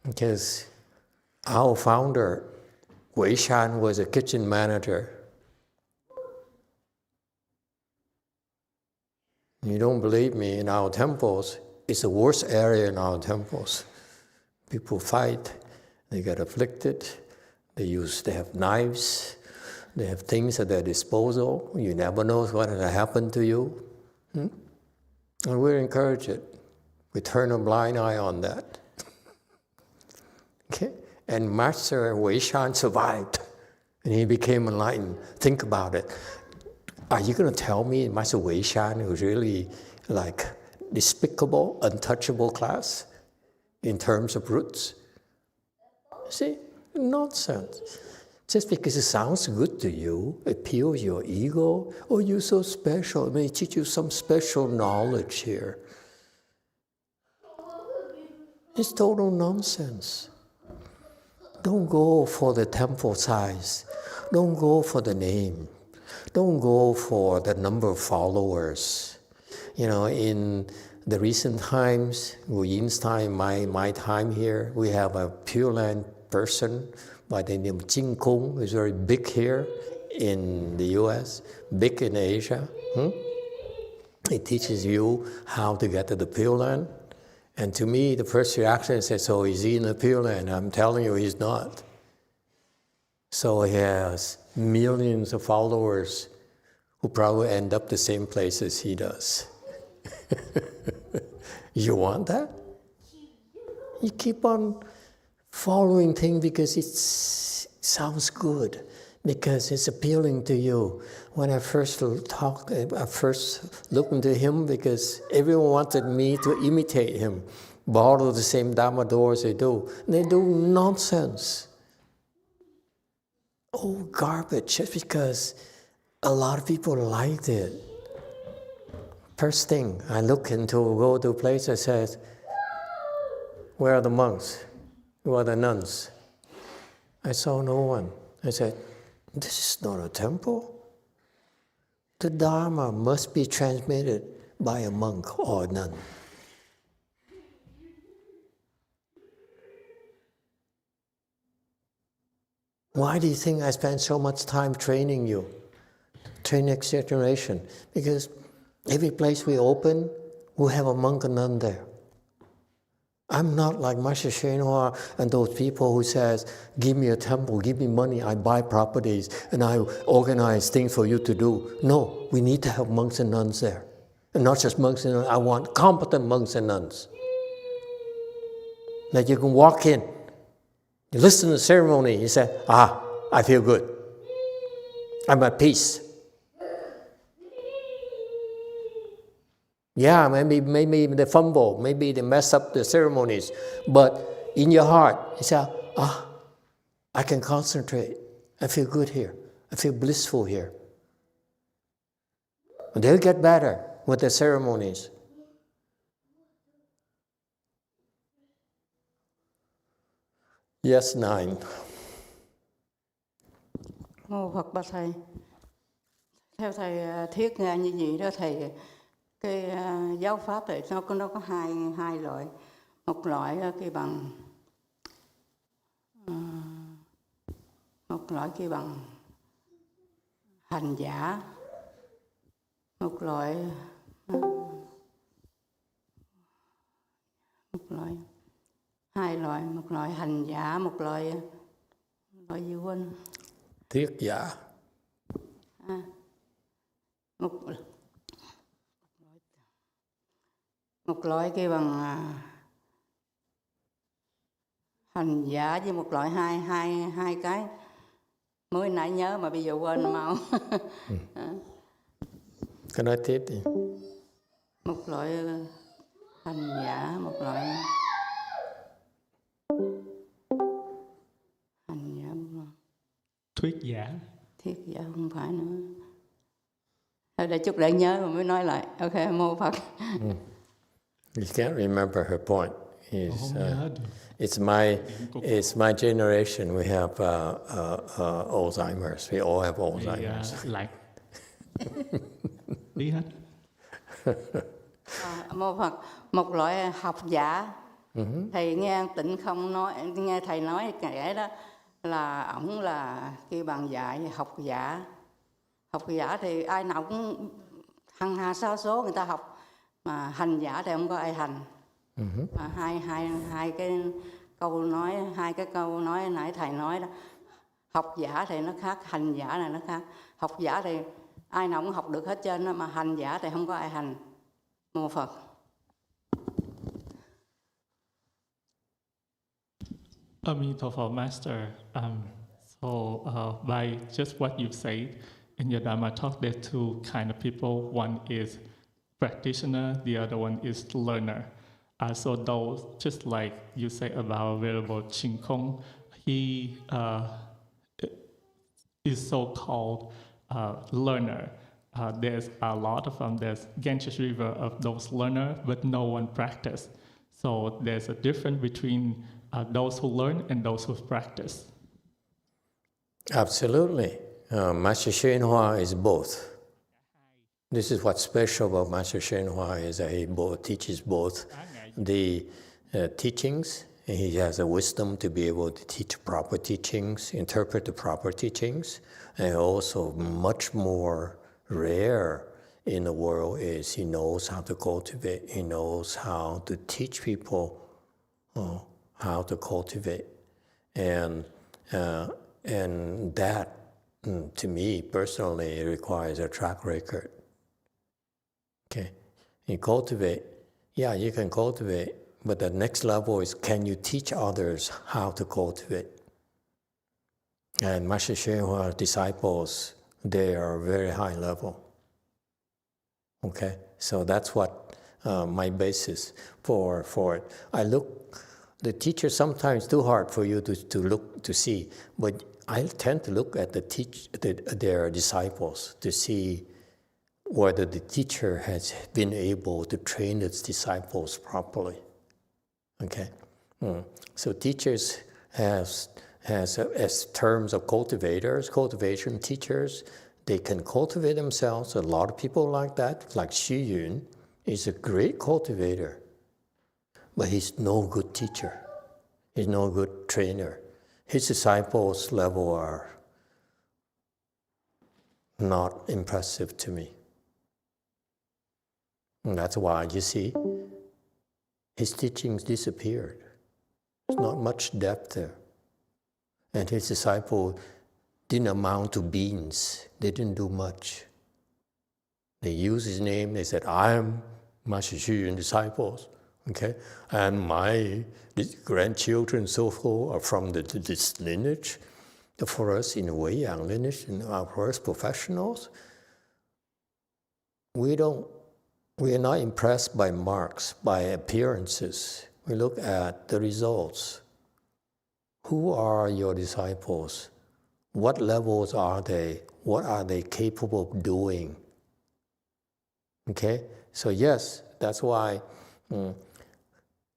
Because our founder, Wei Shan, was a kitchen manager. You don't believe me, in our temples, it's the worst area in our temples. People fight, they get afflicted, they have knives, they have things at their disposal. You never know what will happen to you. And we encourage it. We turn a blind eye on that. Okay? And Master Wei Shan survived, and he became enlightened. Think about it. Are you going to tell me Master Wei Shan was really like despicable, untouchable class in terms of roots? See, nonsense. Just because it sounds good to you, appeals your ego, oh, you're so special, it may teach you some special knowledge here. It's total nonsense. Don't go for the temple size. Don't go for the name. Don't go for the number of followers. You know, in the recent times, Wu Yin's time, my time here, we have a Pure Land person by the name of Jing Kung, who's very big here in the US, big in Asia. He teaches you how to get to the Pure Land. And to me, the first reaction is, so is he in the Pure Land? I'm telling you, he's not. So he has millions of followers who probably end up the same place as he does. You want that? You keep on following things because it sounds good, because it's appealing to you. When I first looked into him because everyone wanted me to imitate him, borrow the same Dharma doors they do. They do nonsense. Oh, garbage, just because a lot of people liked it. First thing, I go to a place, I said, where are the monks? Where are the nuns? I saw no one. I said, this is not a temple. The Dharma must be transmitted by a monk or a nun. Why do you think I spend so much time training you? Train next generation. Because every place we open, we have a monk and nun there. I'm not like Master YongHua and those people who says, give me a temple, give me money, I buy properties, and I organize things for you to do. No, we need to have monks and nuns there. And not just monks and nuns, I want competent monks and nuns. That you can walk in, you listen to the ceremony, you say, I feel good. I'm at peace. Yeah, maybe they fumble, maybe they mess up the ceremonies, but in your heart, you say, I can concentrate. I feel good here. I feel blissful here. And they'll get better with the ceremonies. Yes, 9. Mô Phật bạch thầy. Theo thầy thuyết nghe như vậy đó thầy, cái giáo pháp này nó có hai loại. Một loại cái bằng hành giả, một loại hai loại, một loại hành giả, một loại gì quên. Triết giả. Một loại kêu bằng hành giả với một loại hai cái mới nãy nhớ mà bây giờ quên mau. Cái nói tiếp đi. Một loại hành giả, một loại hành giả, một loại thuyết giả. thuyết giả không phải nữa. Thôi để chút để nhớ rồi mới nói lại. Ok, mô Phật. You can't remember her point. It's my generation. We have Alzheimer's. We all have Alzheimer's. Lại đi hết. Mô Phật, một loại học giả. Thầy nghe Tịnh Không nói, nghe thầy nói kể đó là ổng là kêu bằng dạy học giả. Học giả thì ai nào cũng hằng hà sa số người ta học, mà hành giả thì không có ai hành. Mà hai cái câu nói nãy thầy nói đó, học giả thì nó khác, hành giả này nó khác. Học giả thì ai nào cũng học được hết trơn đó, mà hành giả thì không có ai hành. Mô Phật. Emitofuo, Master. By just what you've said in your Dharma talk, there are two kind of people. One is practitioner, the other one is learner. So those, just like you say about Venerable Ching Kong, he is so-called learner. There's a lot of them. There's Ganges River of those learners, but no one practice. So there's a difference between those who learn and those who practice. Absolutely. Master YongHua is both. This is what's special about Master YongHua, is that he teaches both the teachings, and he has a wisdom to be able to teach proper teachings, interpret the proper teachings, and also much more rare in the world is he knows how to cultivate, he knows how to teach people how to cultivate. And that, to me personally, requires a track record. Okay, you cultivate, yeah, you can cultivate, but the next level is, can you teach others how to cultivate? And Master YongHua disciples, they are very high level. Okay, so that's what my basis for it. I look, the teacher sometimes too hard for you to look to see, but I tend to look at their disciples to see whether the teacher has been able to train its disciples properly. Okay, so teachers has as terms of cultivators, cultivation teachers, they can cultivate themselves. A lot of people like that, like Xu Yun, is a great cultivator, but he's no good teacher. He's no good trainer. His disciples' level are not impressive to me. And that's why, you see, his teachings disappeared. There's not much depth there. And his disciples didn't amount to beans. They didn't do much. They used his name. They said, I am Master Xu Yun disciples. Okay? And my grandchildren, so forth, are from this lineage. For us, in a way, young lineage, and for us professionals, we are not impressed by marks, by appearances. We look at the results. Who are your disciples? What levels are they? What are they capable of doing? Okay? So yes, that's why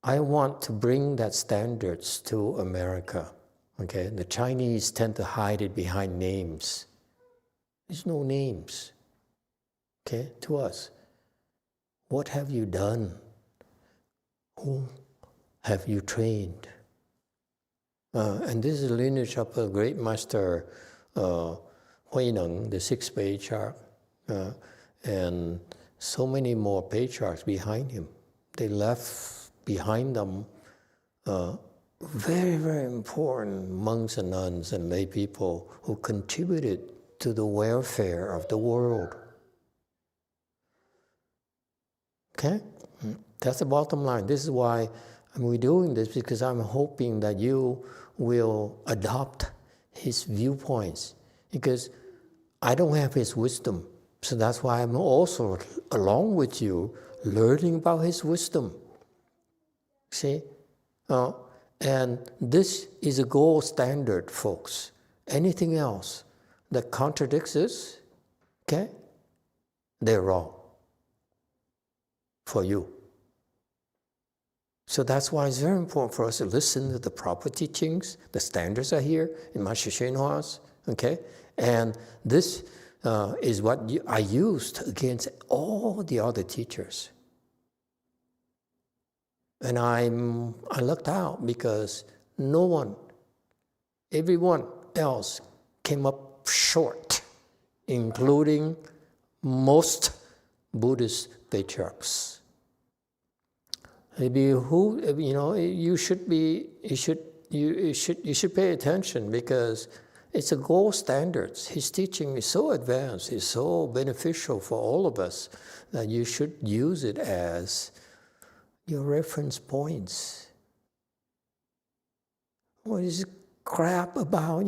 I want to bring that standards to America. Okay? The Chinese tend to hide it behind names. There's no names. Okay? To us. What have you done? Whom have you trained? And this is the lineage of a great master, Hui Neng, the sixth patriarch. and so many more patriarchs behind him. They left behind them very, very important monks and nuns and lay people who contributed to the welfare of the world. Okay? That's the bottom line. This is why we're doing this, because I'm hoping that you will adopt his viewpoints, because I don't have his wisdom. So that's why I'm also, along with you, learning about his wisdom. See? And this is a gold standard, folks. Anything else that contradicts this, okay, they're wrong for you. So that's why it's very important for us to listen to the proper teachings. The standards are here in Master YongHua's, okay? And this is what I used against all the other teachers. And I lucked out because no one, everyone else came up short, including most Buddhist patriarchs. You should pay attention, because it's a gold standard. His teaching is so advanced, it's so beneficial for all of us, that you should use it as your reference points. What is crap about,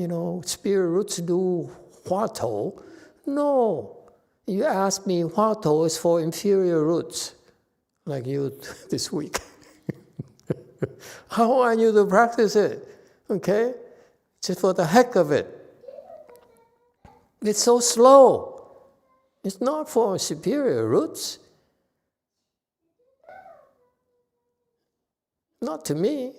spirit roots do Huatou? No. You ask me, Huatou is for inferior roots, like you this week. How are you to practice it? Okay? Just for the heck of it. It's so slow. It's not for superior roots. Not to me.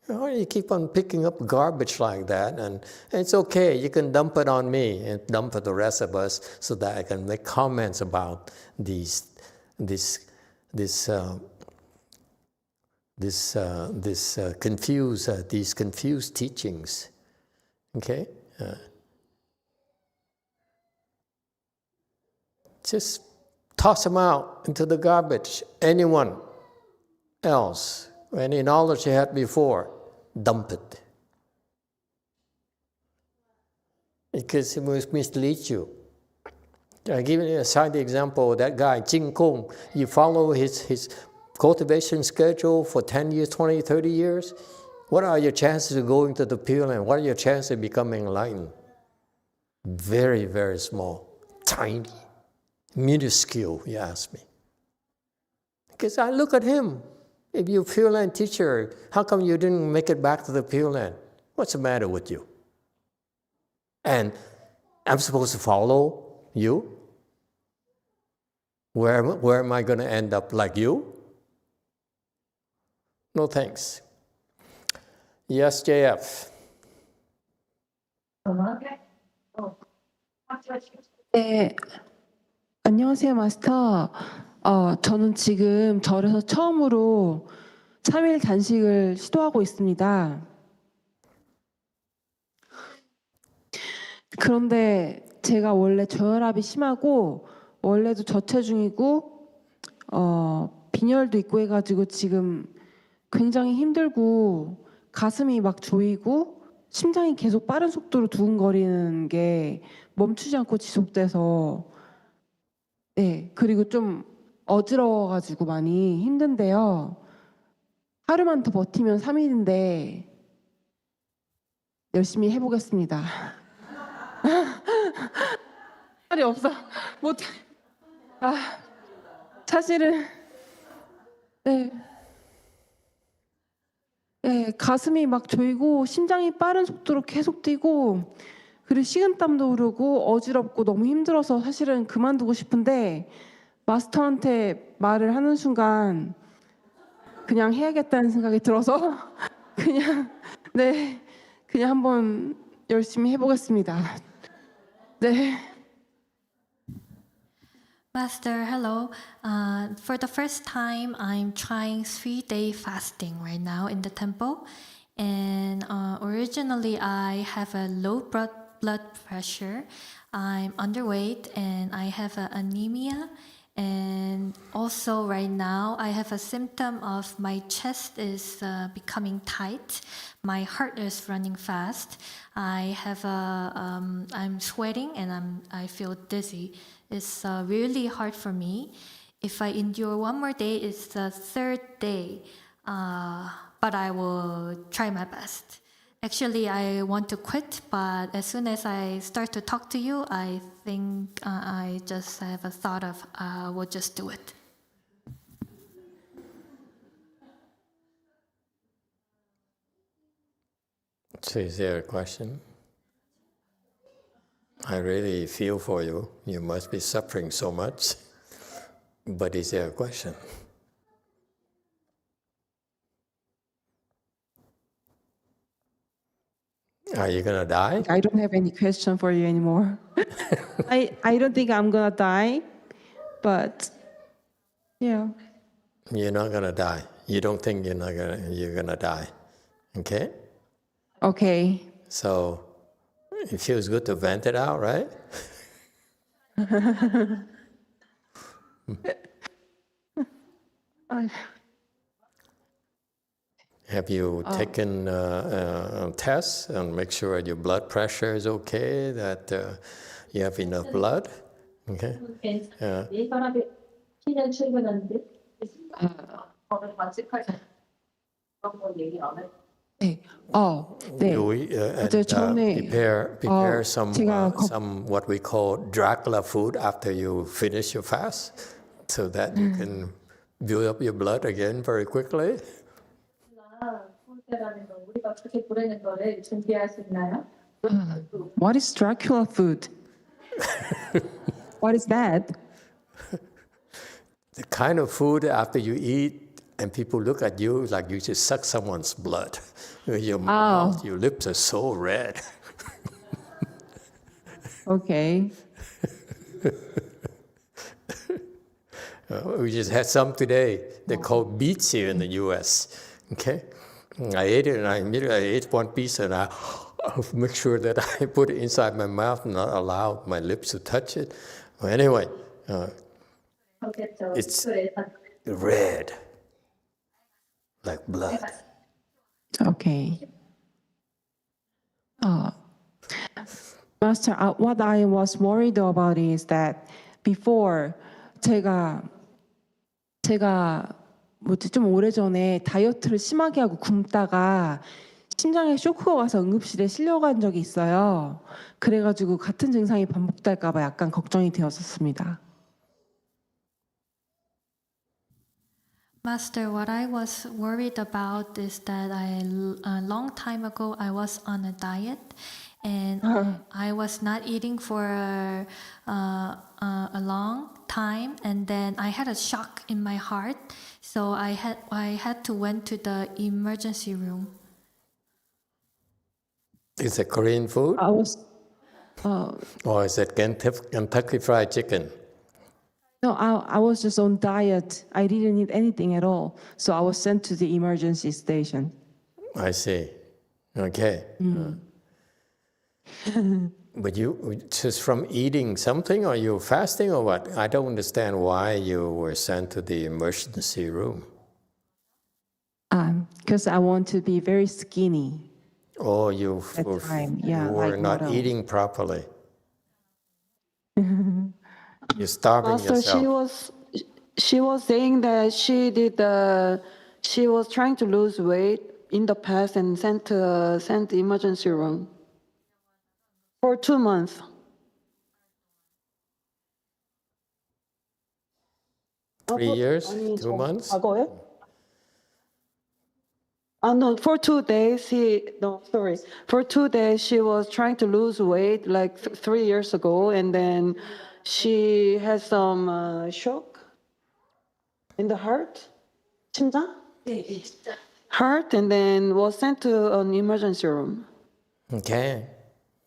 You keep on picking up garbage like that, and it's okay. You can dump it on me and dump it the rest of us, so that I can make comments about these confused teachings. Okay, just toss them out into the garbage. Anyone else, any knowledge you had before, dump it, because it will mislead you. I give you a side example. That guy, Jing Kong, you follow his cultivation schedule for 10 years, 20, 30 years. What are your chances of going to the Pure Land? What are your chances of becoming enlightened? Very, very small, tiny, minuscule, you ask me. Because I look at him. If you're a Pure Land teacher, how come you didn't make it back to the Pure Land? What's the matter with you? And I'm supposed to follow you? Where am I going to end up, like you? No thanks. Yes, JF. 네, 안녕하세요, 마스터. 저는 지금 절에서 처음으로 3일 단식을 시도하고 있습니다. 그런데 제가 원래 저혈압이 심하고 원래도 저체중이고 빈혈도 있고 해가지고 지금 굉장히 힘들고 가슴이 막 조이고 심장이 계속 빠른 속도로 두근거리는 게 멈추지 않고 지속돼서 네, 그리고 좀 어지러워가지고 많이 힘든데요. 하루만 더 버티면 3일인데 열심히 해보겠습니다. 말이 없어. 못해. 사실은 네, 가슴이 막 조이고 심장이 빠른 속도로 계속 뛰고 그리고 식은땀도 흐르고 어지럽고 너무 힘들어서 사실은 그만두고 싶은데 마스터한테 말을 하는 순간 그냥 해야겠다는 생각이 들어서 그냥 한번 열심히 해보겠습니다. 네. Master, hello. For the first time, I'm trying 3-day fasting right now in the temple. And originally, I have a low blood pressure. I'm underweight and I have anemia. And also right now I have a symptom of my chest is becoming tight. My heart is running fast. I'm sweating and I feel dizzy. It's really hard for me. If I endure one more day, it's the third day, but I will try my best. Actually, I want to quit, but as soon as I start to talk to you, I think I just have a thought of we'll just do it. So is there a question? I really feel for you. You must be suffering so much. But is there a question? Are you going to die? I don't have any question for you anymore. I don't think I'm gonna die, but yeah. You're not going to die. You don't think you're going to die. Okay? Okay. So it feels good to vent it out, right? Have you taken tests and make sure your blood pressure is okay, that you have enough blood? Okay. 네. 네. Do we 맞아요. 처음에 prepare some 제가 some what we call Dracula food after you finish your fast, so that you can build up your blood again very quickly? What is Dracula food? What is that? The kind of food after you eat and people look at you like you just suck someone's blood. Your mouth, your lips are so red. Okay. We just had some today. They're called beets here in the U.S. Okay, I ate it and I ate one piece and I make sure that I put it inside my mouth and not allow my lips to touch it. Well, anyway, it's red, like blood. Okay. Master, what I was worried about is that before 제가 뭐지 좀 오래전에 다이어트를 심하게 하고 굶다가 심장에 쇼크가 와서 응급실에 실려간 적이 있어요. 그래가지고 같은 증상이 반복될까 봐 약간 걱정이 되었었습니다. Master, what I was worried about is that a long time ago I was on a diet and I was not eating for a long time, and then I had a shock in my heart, so I had to went to the emergency room. Is it Korean food? I was Or is it Kentucky Fried Chicken? No, I was just on diet. I didn't eat anything at all, so I was sent to the emergency station. I see. Okay. But you just from eating something, or you fasting, or what? I don't understand why you were sent to the emergency room. Because I want to be very skinny. Oh, you time, yeah, were like not model. eating properly. You're starving Master, yourself. she was saying that she was trying to lose weight in the past and sent to emergency room for 2 months. 3 years? 아니, 2 months? 과거에? No, for 2 days, For 2 days, she was trying to lose weight like 3 years ago, and then she had some shock in the heart, 심장? Heart, and then was sent to an emergency room. Okay.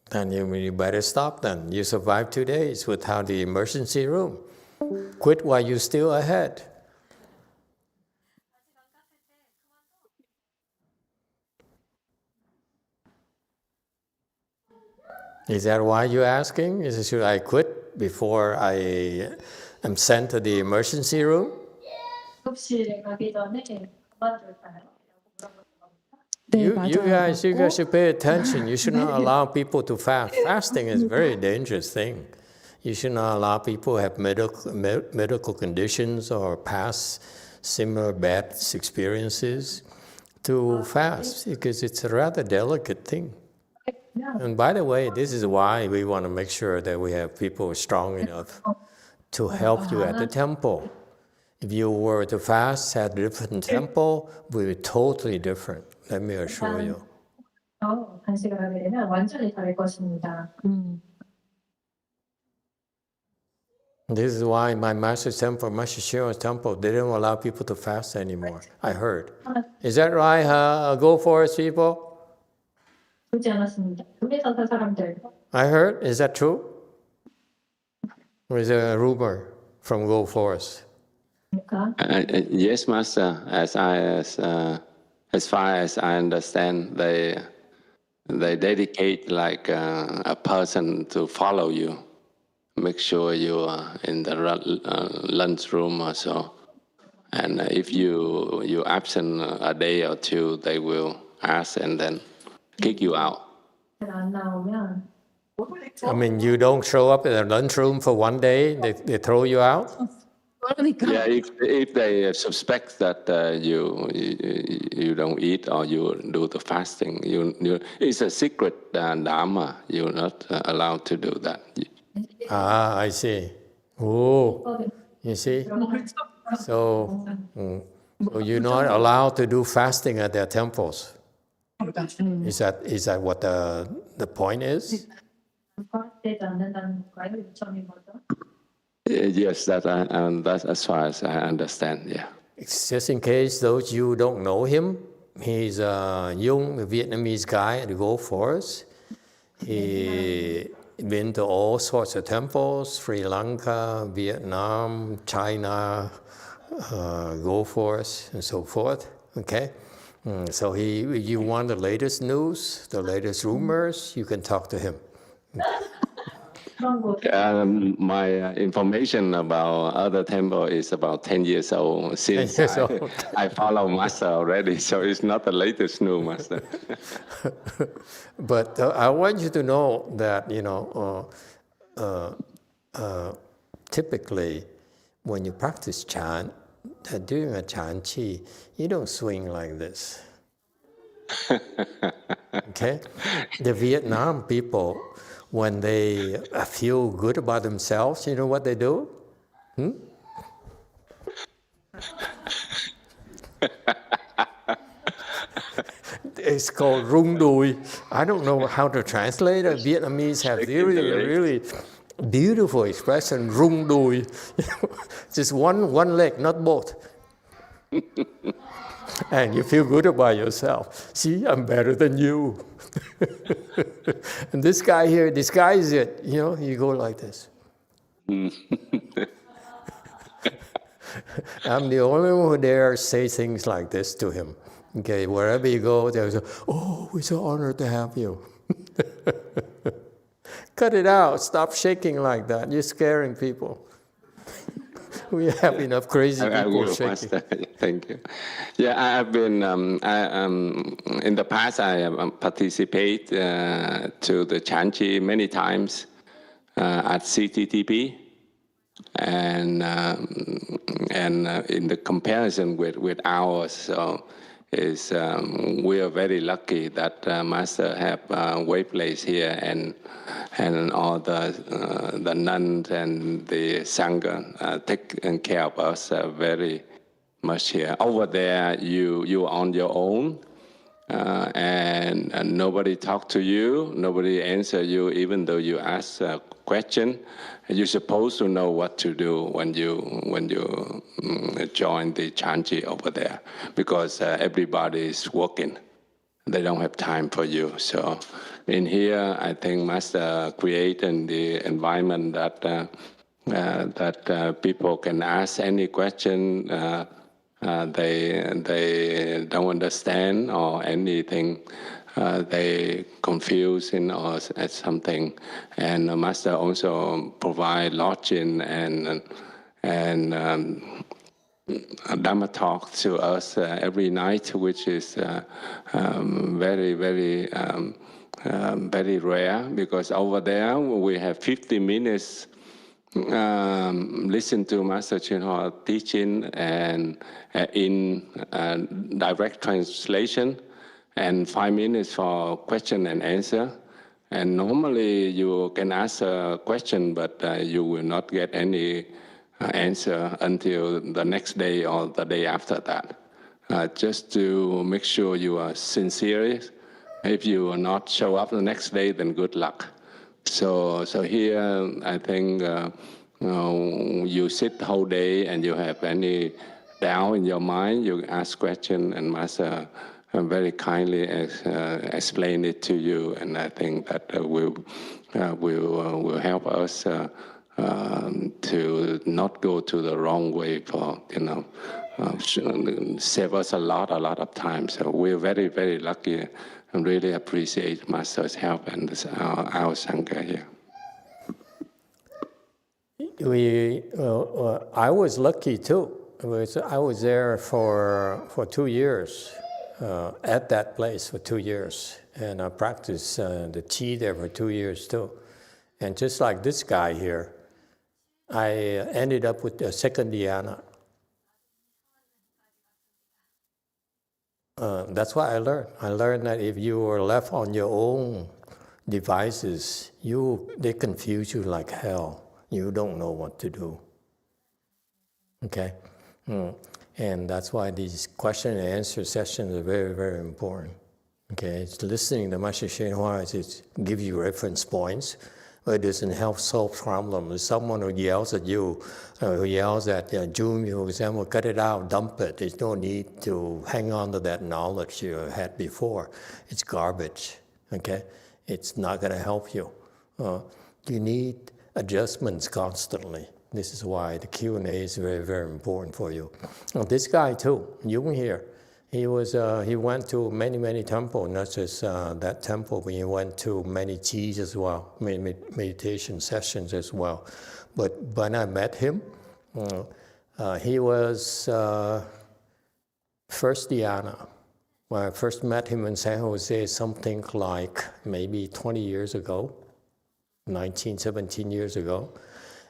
Then you better stop then. You survived 2 days without the emergency room. Quit while you're still ahead. Is that why you're asking? Should I quit before I am sent to the emergency room? 응급실에 가기 전에 그만둘까요? You, 네, you 맞아요. guys, you 맞고. guys should pay attention. You should not allow people to fast. Fasting is a very dangerous thing. You should not allow people who have medical conditions or past similar bad experiences to fast, because it's a rather delicate thing. And by the way, this is why we want to make sure that we have people strong enough to help you at the temple. If you were to fast at a different temple, it would be totally different. Let me assure you. 단식을 하게 되면 완전히 다를 것입니다. This is why my master's temple, Master Shiro's temple, they don't allow people to fast anymore. I heard. Is that right, Go Forest people? 그렇지 않았습니다. 금리선사 사람들. I heard. Is that true? Or is it a rumor from Go Forest? Yes, Master. As far as I understand, they dedicate like a person to follow you, make sure you are in the lunchroom or so. And if you absent a day or two, they will ask and then kick you out. I mean, you don't show up in the lunchroom for one day, they throw you out? Yeah, if they suspect that you don't eat or you do the fasting, it's a secret Dharma. You're not allowed to do that. Ah, I see. Oh, you see? So you're not allowed to do fasting at their temples. Is that what the point is? Yes, that's as far as I understand. Yeah. Just in case those you don't know him, he's a young Vietnamese guy at the Gold Forest. He been to all sorts of temples: Sri Lanka, Vietnam, China, Gold Forest, and so forth. Okay. So you want the latest news, the latest rumors, you can talk to him. My information about other temple is about 10 years old since 10 years old. I follow Master already, so it's not the latest news, Master. But I want you to know that, typically when you practice chant, during a chant chi, you don't swing like this. Okay? The Vietnam people, when they feel good about themselves, you know what they do? It's called rung đùi. I don't know how to translate it. Vietnamese have really beautiful expression, rung đùi. Just one leg, not both. And you feel good about yourself. See, I'm better than you. And this guy here disguises it. You go like this. I'm the only one who dare say things like this to him. Okay, wherever you go, they'll say, "Oh, we're so honored to have you." Cut it out. Stop shaking like that. You're scaring people. We have enough crazy people shaking. Master. Thank you. Yeah, I've been, in the past, I participate to the Chanchi many times at CTTP. And in the comparison with ours, so we are very lucky that Master have a way place here, and all the nuns and the sangha taking care of us very much here. Over there, you on your own, and nobody talk to you, nobody answer you, even though you ask a question. You're supposed to know what to do when you join the Chanchi over there, because everybody is working. They don't have time for you. So in here, I think Master created the environment that people can ask any question they don't understand or anything. they confusing or at something. And the master also provide lodging and Dharma talk to us every night, which is very, very, very rare, because over there we have 50 minutes listen to Master YongHua teaching and in direct translation, and 5 minutes for question and answer. And normally you can ask a question, but you will not get any answer until the next day or the day after that. Just to make sure you are sincere. If you will not show up the next day, then good luck. So here, I think you sit the whole day and you have any doubt in your mind, you ask question, and Master very kindly explain it to you. And I think that will help us to not go to the wrong way for, save us a lot of time. So we're very, very lucky and really appreciate Master's help and our Sangha here. I was lucky too. I was there for 2 years, at that place for 2 years. And I practiced the Qi there for 2 years too. And just like this guy here, I ended up with the second dhyana. That's what I learned. I learned that if you are left on your own devices, they confuse you like hell. You don't know what to do. Okay? And that's why these question and answer sessions are very, very important. Okay? It's listening to Master YongHua, it gives you reference points, but it doesn't help solve problems. Someone who yells at you, who yells at June, for example, cut it out, dump it. There's no need to hang on to that knowledge you had before. It's garbage, okay? It's not going to help you. You need adjustments constantly. This is why the Q&A is very, very important for you. This guy too, Yung here, he went to many temples, not just that temple, but he went to many Qis as well, meditation sessions as well. But when I met him, he was first dhyana. When I first met him in San Jose, something like maybe 20 years ago, 17 years ago.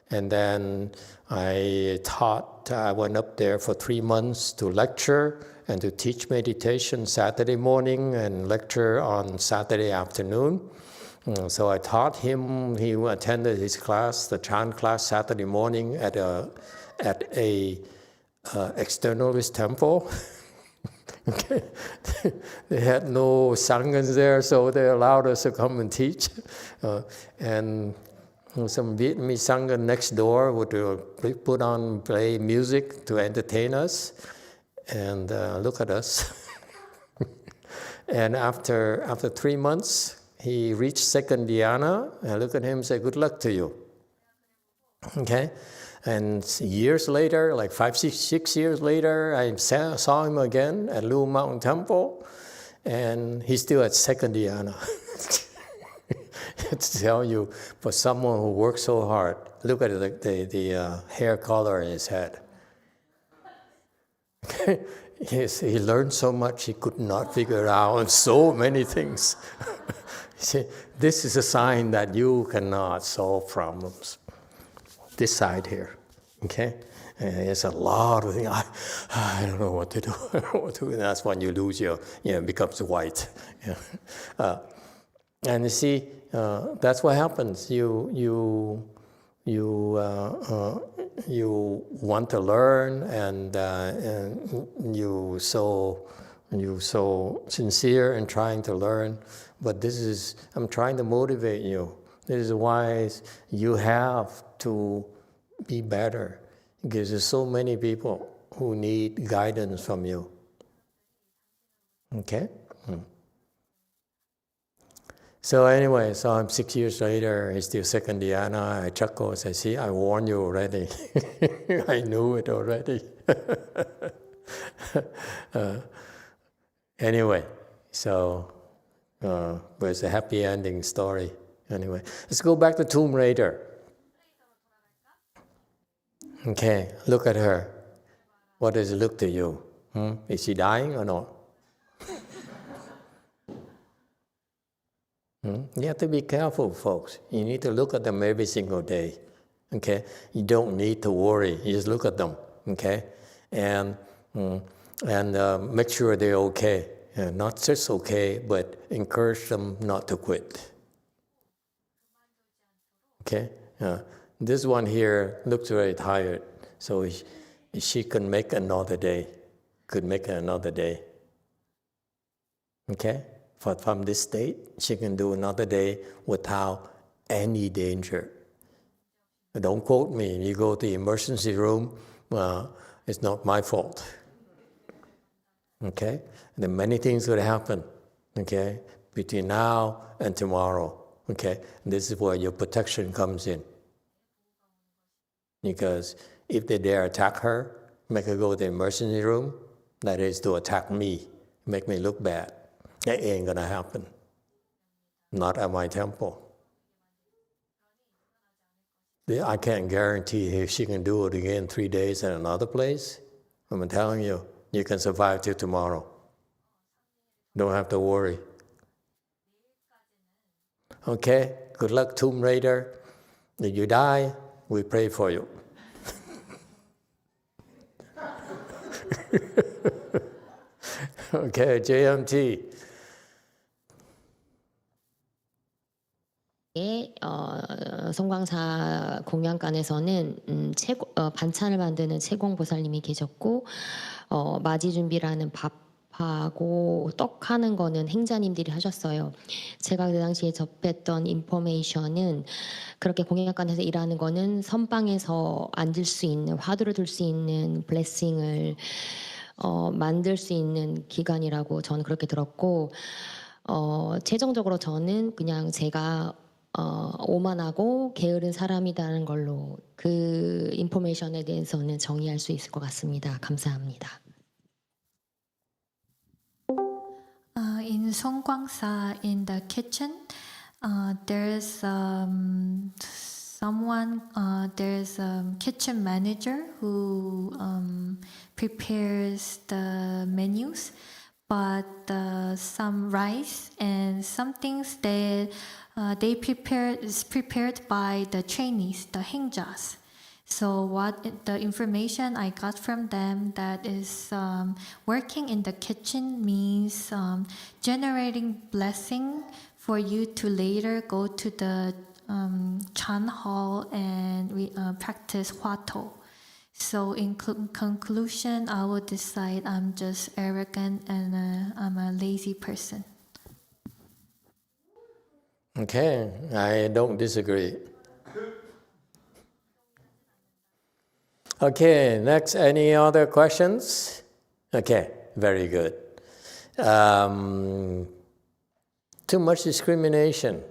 And then I went up there for 3 months to lecture and to teach meditation Saturday morning and lecture on Saturday afternoon. So I taught him, he attended his class, the chant class Saturday morning at a externalist temple. Okay. They had no sanghas there, so they allowed us to come and teach. And some Vietnamese sangha next door would play music to entertain us, and look at us. And after 3 months, he reached second dhyana. I look at him and say, "Good luck to you." Okay. And years later, like 6 years later, I saw him again at Lu Mountain Temple, and he's still at second dhyana. To tell you, for someone who works so hard, look at the hair color in his head. He learned so much he could not figure out so many things. See, this is a sign that you cannot solve problems. This side here, okay? And there's a lot of things. I don't know what to do. I don't know what to do. And that's when you lose it becomes white. And you see, that's what happens. You want to learn, and you so sincere in trying to learn. But I'm trying to motivate you. This is why you have to be better, because there's so many people who need guidance from you. Okay? So anyway, I'm 6 years later, he's still second dhyana. I chuckle and say, "See, I warned you already." I knew it already. Anyway, so but it's a happy ending story. Anyway, let's go back to Tomb Raider. Okay, look at her. What does it look to you? Is she dying or not? You have to be careful, folks. You need to look at them every single day. Okay, you don't need to worry. You just look at them. Okay, and make sure they're okay. Not just okay, but encourage them not to quit. Okay, this one here looks very tired, so she can make another day. Could make another day. Okay, from this state, she can do another day without any danger. Don't quote me. You go to the emergency room, it's not my fault. Okay? And then many things could happen, okay, between now and tomorrow. Okay? And this is where your protection comes in. Because if they dare attack her, make her go to the emergency room, that is to attack me, make me look bad. That ain't gonna happen. Not at my temple. I can't guarantee if she can do it again 3 days at another place. I'm telling you, you can survive till tomorrow. Don't have to worry. Okay, good luck, Tomb Raider. If you die, we pray for you. Okay, JMT. 성광사 공양간에서는 반찬을 만드는 채공보살님이 계셨고 맞이 준비라는 밥하고 떡 하는 거는 행자님들이 하셨어요. 제가 그 당시에 접했던 인포메이션은 그렇게 공양간에서 일하는 거는 선방에서 앉을 수 있는 화두를 둘 수 있는 블레싱을 만들 수 있는 기간이라고 저는 그렇게 들었고 최종적으로 저는 그냥 제가 오만하고 게으른 사람이라는 걸로 그 인포메이션에 대해서는 정의할 수 있을 것 같습니다. 감사합니다. In Songkwangsa, in the kitchen, there's there's a kitchen manager who prepares the menus, but some rice and some things that they prepare is prepared by the trainees, the hengjas. So what the information I got from them that is working in the kitchen means generating blessing for you to later go to the Chan hall and practice Hwato. So in conclusion, I will decide I'm just arrogant and I'm a lazy person. Okay, I don't disagree. Okay, next, any other questions? Okay, very good. Too much discrimination.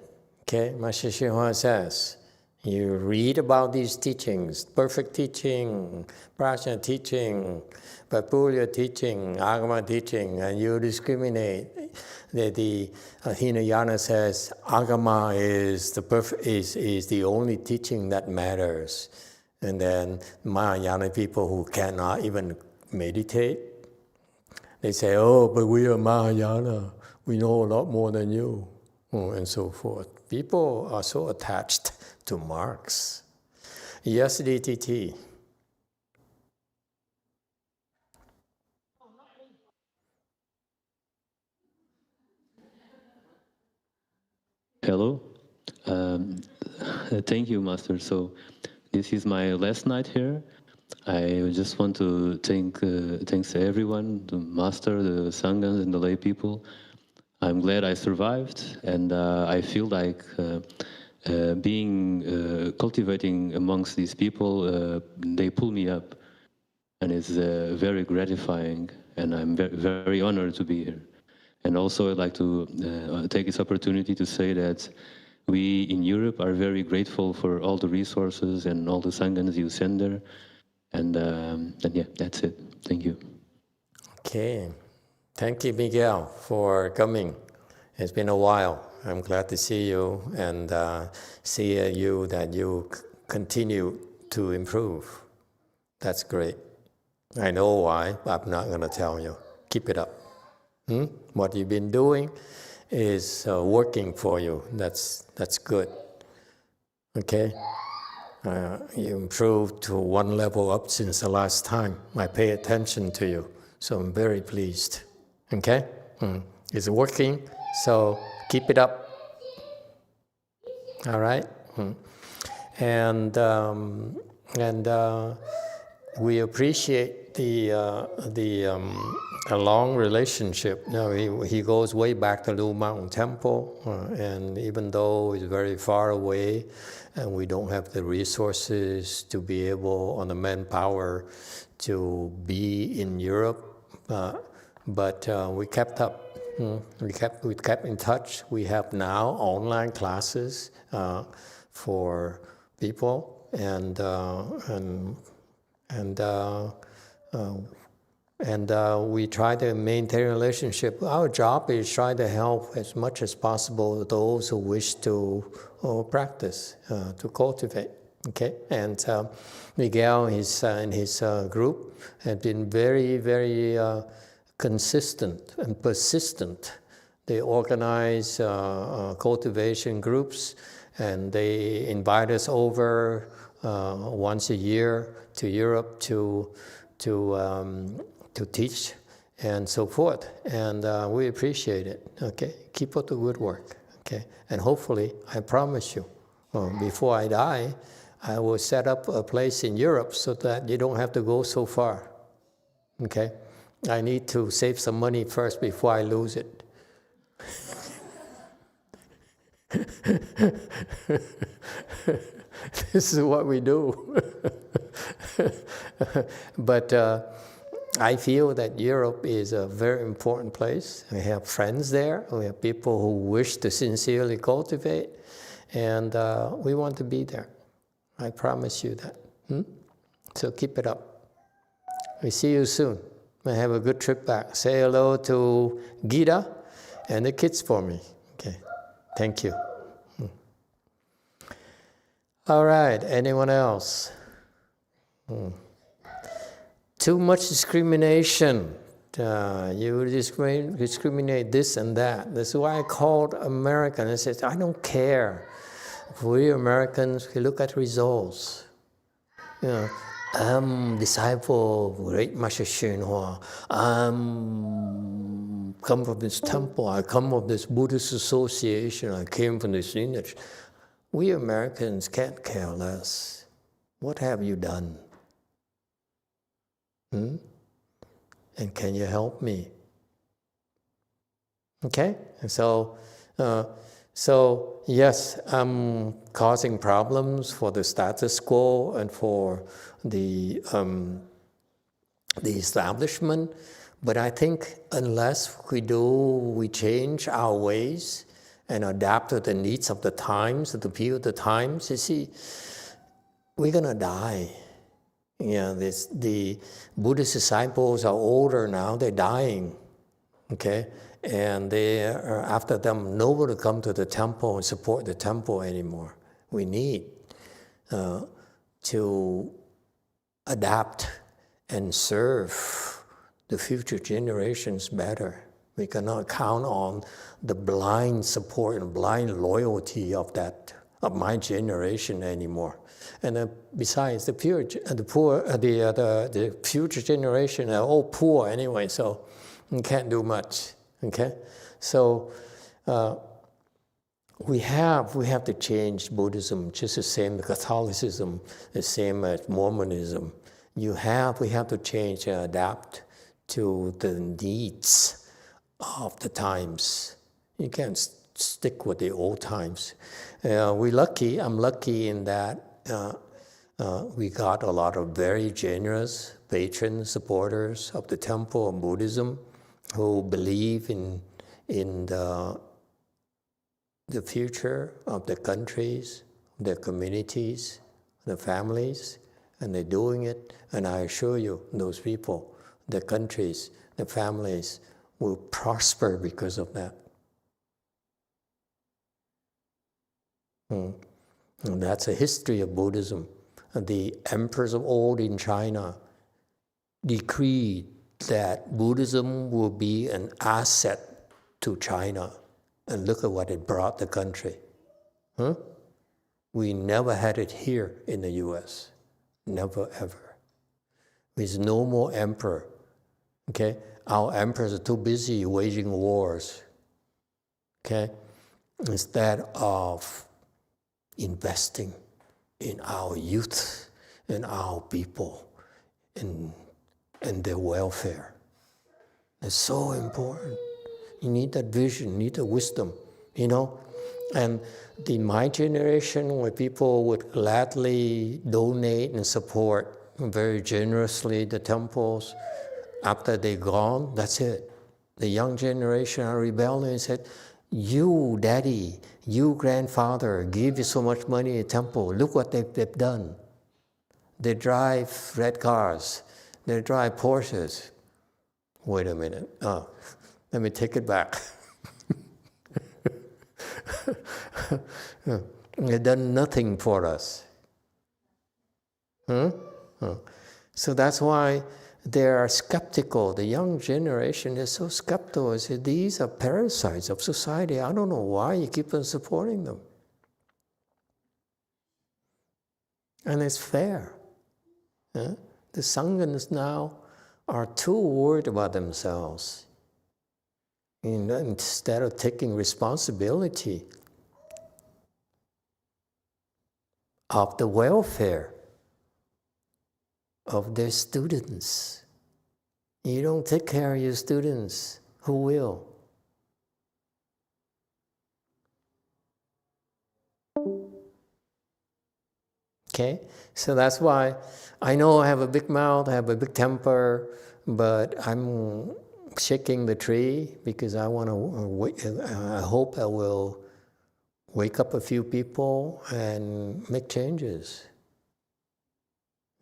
Okay, Master YongHua says, you read about these teachings, perfect teaching, prajna teaching, Papulya teaching, Agama teaching, and you discriminate. The Hinayana says Agama is the only teaching that matters. And then Mahayana people who cannot even meditate, they say, oh, but we are Mahayana, we know a lot more than you, and so forth. People are so attached to marks. Yes, DTT. Hello. Thank you, Master. So this is my last night here. I just want to thanks everyone, the Master, the Sanghas, and the lay people. I'm glad I survived, and I feel like cultivating amongst these people, they pull me up, and it's very gratifying, and I'm very, very honored to be here. And also I'd like to take this opportunity to say that we in Europe are very grateful for all the resources and all the Sanghas you send there. And yeah, that's it. Thank you. Okay. Thank you, Miguel, for coming It's been a while. I'm glad to see you and see you that you continue to improve. That's great. I know why, but I'm not going to tell you. Keep it up. What you've been doing is working for you. That's good. Okay? You improved to one level up since the last time I pay attention to you. So I'm very pleased. Okay? It's working, so keep it up. All right? And we appreciate the long relationship. He goes way back to Lu Mountain Temple, and even though it's very far away, and we don't have the resources to be able, on the manpower, to be in Europe, but we kept up. We kept in touch. We have now online classes for people, and we try to maintain a relationship. Our job is try to help as much as possible those who wish to practice, to cultivate. Okay, and Miguel and his group have been very, very consistent and persistent. They organize cultivation groups, and they invite us over once a year to Europe to teach and so forth. And we appreciate it. Okay, keep up the good work. Okay, and hopefully, I promise you, before I die, I will set up a place in Europe so that you don't have to go so far. Okay, I need to save some money first before I lose it. This is what we do. But I feel that Europe is a very important place. We have friends there. We have people who wish to sincerely cultivate. And we want to be there. I promise you that. So keep it up. We see you soon. Have a good trip back. Say hello to Gita and the kids for me. Okay. Thank you. All right. Anyone else? Too much discrimination. You discriminate this and that. That's why I called American. I said, I don't care. We Americans, we look at results. You know, I'm disciple of great Master YongHua. I'm come from this temple. I come from this Buddhist association. I came from this lineage. We Americans can't care less. What have you done? And can you help me? Okay? And so yes, I'm causing problems for the status quo and for the establishment. But I think unless we change our ways and adapt to the needs of the times, the people of the times, you see, we're going to die. The Buddhist disciples are older now, they're dying, okay? And after them, nobody come to the temple and support the temple anymore. We need to adapt and serve the future generations better. We cannot count on the blind support and blind loyalty of my generation anymore. And besides, the future generation are all poor anyway, so we can't do much. Okay, so we have to change Buddhism just the same as Catholicism, the same as Mormonism. We have to change and adapt to the needs of the times. You can't stick with the old times. I'm lucky in that we got a lot of very generous patron supporters of the temple and Buddhism who believe in the future of the countries, their communities, the families, and they're doing it. And I assure you, those people, the countries, the families will prosper because of that. And that's a history of Buddhism. The emperors of old in China decreed that Buddhism will be an asset to China. And look at what it brought the country. Huh? We never had it here in the US. Never, ever. There's no more emperor. Okay? Our emperors are too busy waging wars. Okay? Instead of investing in our youth and our people and their welfare. It's so important. You need that vision, you need the wisdom, you know? And in my generation, where people would gladly donate and support very generously the temples, after they're gone, that's it. The young generation are rebelling and said, you, daddy, you, grandfather, give you so much money in the temple. Look what they've done. They drive red cars. They drive Porsches. Wait a minute. Oh, let me take it back. They've done nothing for us. So that's why they are skeptical. The young generation is so skeptical. They say, these are parasites of society. I don't know why you keep on supporting them. And it's fair. The Sanghas now are too worried about themselves. Instead of taking responsibility of the welfare of their students. You don't take care of your students, who will? Okay, so that's why I know I have a big mouth, I have a big temper, but I'm shaking the tree because I want to. I hope I will wake up a few people and make changes.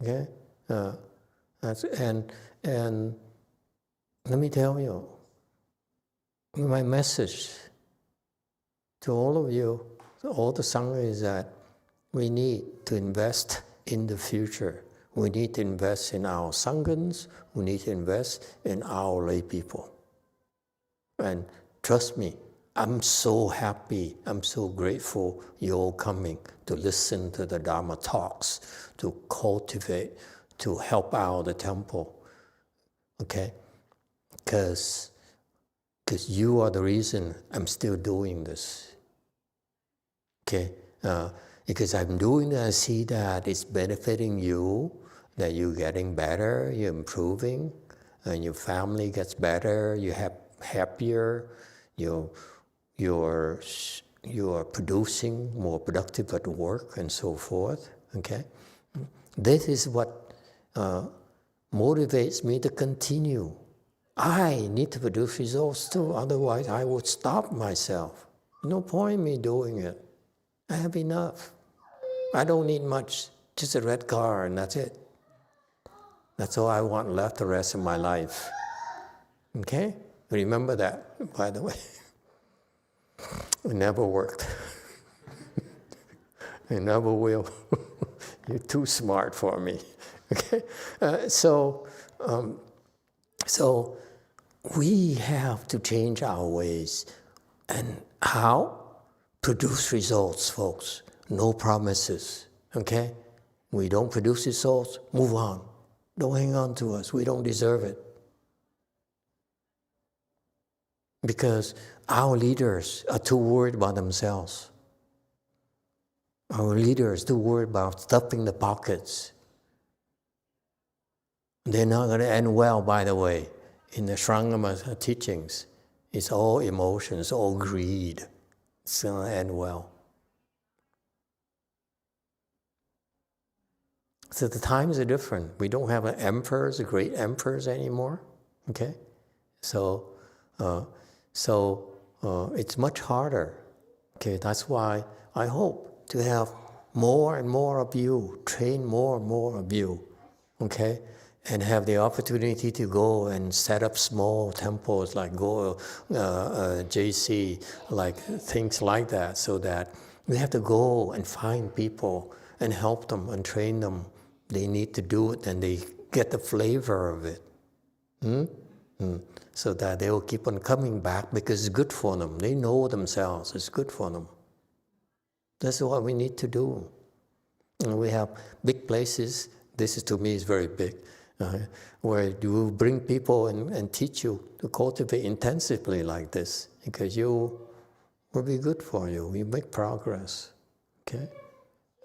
Okay, and let me tell you, my message to all of you, all the Sangha, is that we need to invest in the future. We need to invest in our Sanghas. We need to invest in our lay people. And trust me, I'm so happy, I'm so grateful you're all coming to listen to the Dharma talks, to cultivate, to help out the temple. Okay? Because you are the reason I'm still doing this. Okay? Because I'm doing it, I see that it's benefiting you, that you're getting better, you're improving, and your family gets better, you have happier, you're producing more productive at work and so forth. Okay, this is what motivates me to continue. I need to produce results too, otherwise I would stop myself. No point in me doing it. I have enough. I don't need much, just a red car and that's it. That's all I want left the rest of my life. Okay? Remember that, by the way. It never worked. It never will. You're too smart for me. Okay? So we have to change our ways. And how? Produce results, folks. No promises. Okay? We don't produce results, move on. Don't hang on to us. We don't deserve it. Because our leaders are too worried about themselves. Our leaders are too worried about stuffing the pockets. They're not going to end well, by the way. In the Shrangama teachings, it's all emotions, all greed. It's going to end well. So the times are different. We don't have emperors, great emperors anymore. Okay, so it's much harder. Okay, that's why I hope to have more and more of you, train more and more of you. Okay, and have the opportunity to go and set up small temples like JC, like things like that, so that We have to go and find people and help them and train them. They need to do it and they get the flavor of it. So that they will keep on coming back because it's good for them. They know themselves, it's good for them. That's what we need to do. And we have big places, this is, to me is very big, where you bring people and teach you to cultivate intensively like this, because you will be good for you. You make progress, okay?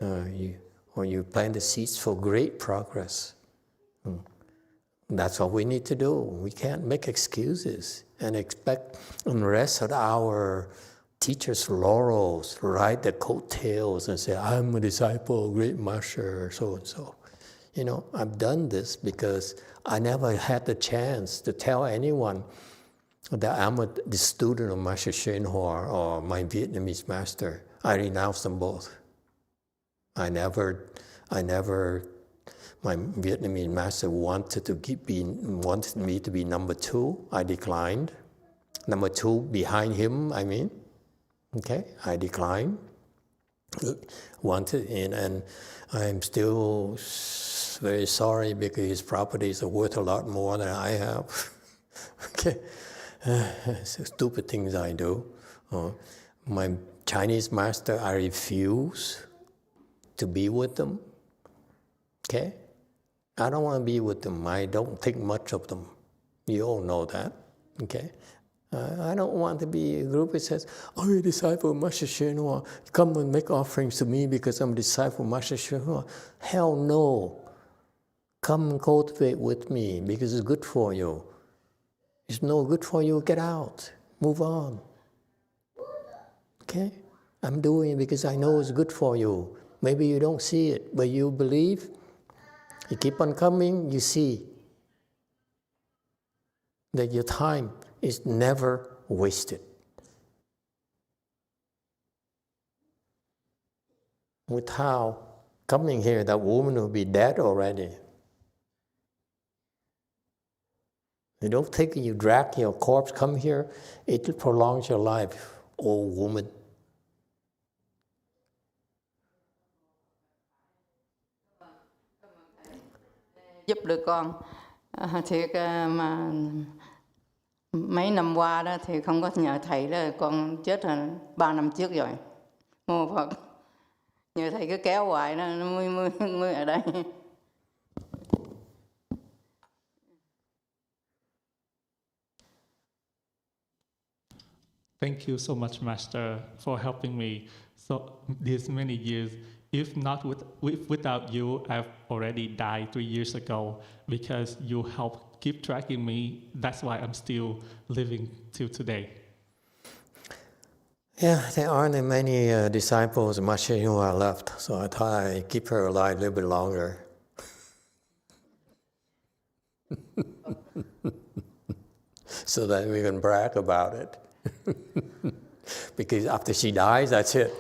You plant the seeds for great progress. That's what we need to do. We can't make excuses and expect and rest on our teacher's laurels, ride the coattails and say, I'm a disciple, great master, so and so. You know, I've done this because I never had the chance to tell anyone that I'm the student of Master YongHua or my Vietnamese master. I renounced them both. I never, my Vietnamese master wanted me to be number 2. I declined. Number 2 behind him, I mean. Okay, I declined. And I'm still very sorry because his properties are worth a lot more than I have. Okay, so stupid things I do. My Chinese master, I refuse to be with them. Okay, I don't want to be with them. I don't think much of them. You all know that. Okay. I don't want to be a group that says, I'm a disciple of Master YongHua. Come and make offerings to me because I'm a disciple of Master YongHua. Hell no. Come and cultivate with me because it's good for you. It's no good for you, get out. Move on. Okay? I'm doing it because I know it's good for you. Maybe you don't see it, but you believe. You keep on coming, you see that your time is never wasted. Without coming here, that woman will be dead already. You don't think you drag your corpse, come here, it prolongs your life, old woman. Giúp được con. Thiệt mà mấy năm qua đó thì không có nhờ thầy đó, con chết rồi 3 năm trước rồi. Mô Phật. Nhờ thầy cứ kéo hoài đó, nó mới ở đây. Thank you so much, Master, for helping me so these many years. If not without you, I've already died 3 years ago because you helped keep tracking me. That's why I'm still living till today. Yeah, there aren't many disciples of Master YongHua left, so I thought I'd keep her alive a little bit longer. So that we can brag about it. Because after she dies, that's it.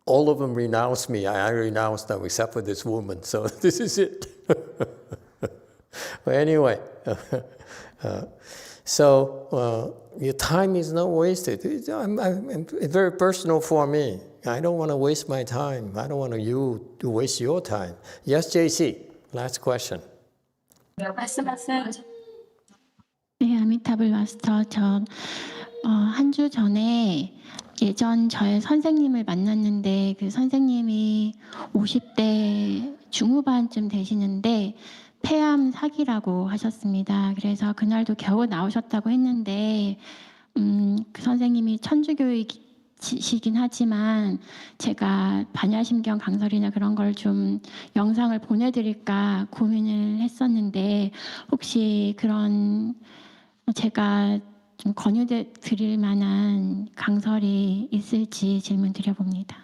All of them renounce me. I renounce them except for this woman. So this is it. But anyway, your time is not wasted. It's very personal for me. I don't want to waste my time. I don't want you to waste your time. Yes, JC, last question. 네, 아미타불 마스터, 한 주 전에 예전 저의 선생님을 만났는데 그 선생님이 50대 중후반쯤 되시는데 폐암 사기라고 하셨습니다. 그래서 그날도 겨우 나오셨다고 했는데 그 선생님이 천주교이시긴 하지만 제가 반야심경 강설이나 그런 걸 좀 영상을 보내드릴까 고민을 했었는데 혹시 그런 제가 좀 권유드릴 만한 강설이 있을지 질문 드려봅니다.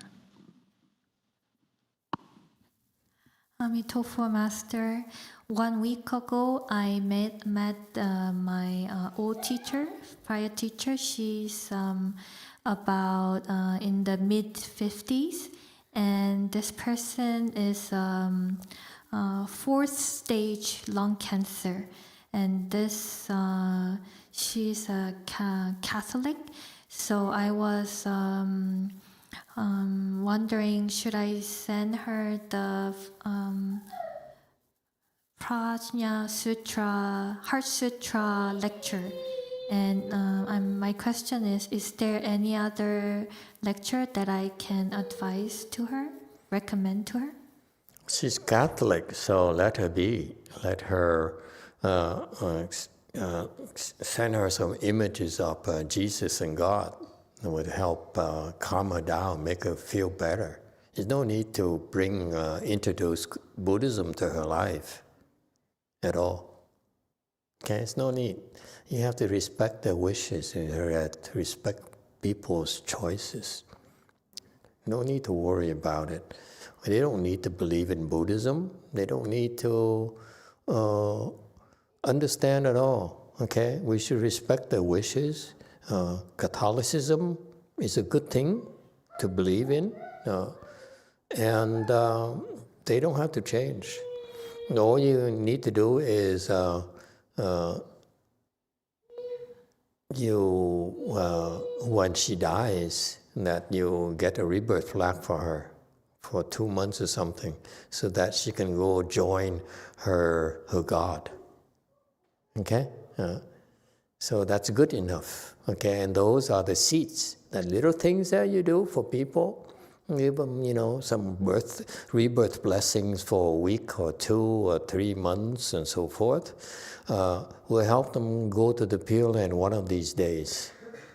Emitofuo Master, 1 week ago I met my old teacher, prior teacher. She's about in the mid-50s, and this person is 4th stage lung cancer. and this she's a Catholic, so I was wondering, should I send her the Prajna Sutra, Heart Sutra lecture? And my question is there any other lecture that I can advise to her, recommend to her? She's Catholic, so let her be. Let her send her some images of Jesus and God. It would help calm her down, make her feel better. There's no need to introduce Buddhism to her life at all. Okay, it's no need. You have to respect their wishes. You have to respect people's choices. No need to worry about it. They don't need to believe in Buddhism. They don't need to understand at all. Okay, we should respect their wishes. Catholicism is a good thing to believe in, and they don't have to change. All you need to do is when she dies, that you get a rebirth flag for her for 2 months or something, so that she can go join her God. Okay? So that's good enough. Okay, and those are the seeds, the little things that you do for people. Give them, some rebirth blessings for a week or 2 or 3 months and so forth. Will help them go to the Pure Land one of these days.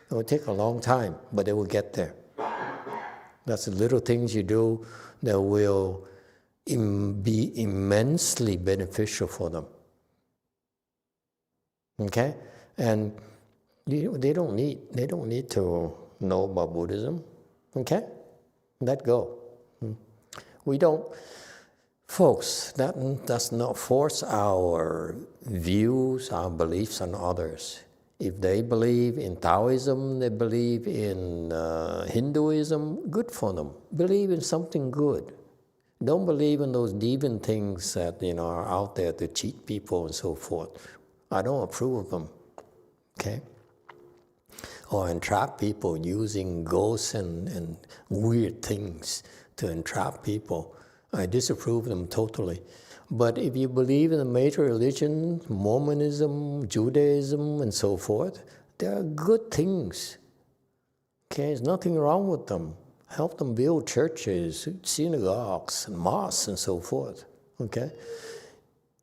It will take a long time, but they will get there. That's the little things you do that will be immensely beneficial for them. Okay, and they don't need to know about Buddhism. Okay, let go. We don't, folks. That does not force our views, our beliefs on others. If they believe in Taoism, they believe in Hinduism, good for them. Believe in something good. Don't believe in those demon things that are out there to cheat people and so forth. I don't approve of them. Okay? Or entrap people using ghosts and weird things to entrap people. I disapprove of them totally. But if you believe in the major religion, Mormonism, Judaism, and so forth, they are good things. Okay, there's nothing wrong with them. Help them build churches, synagogues, and mosques, and so forth. Okay,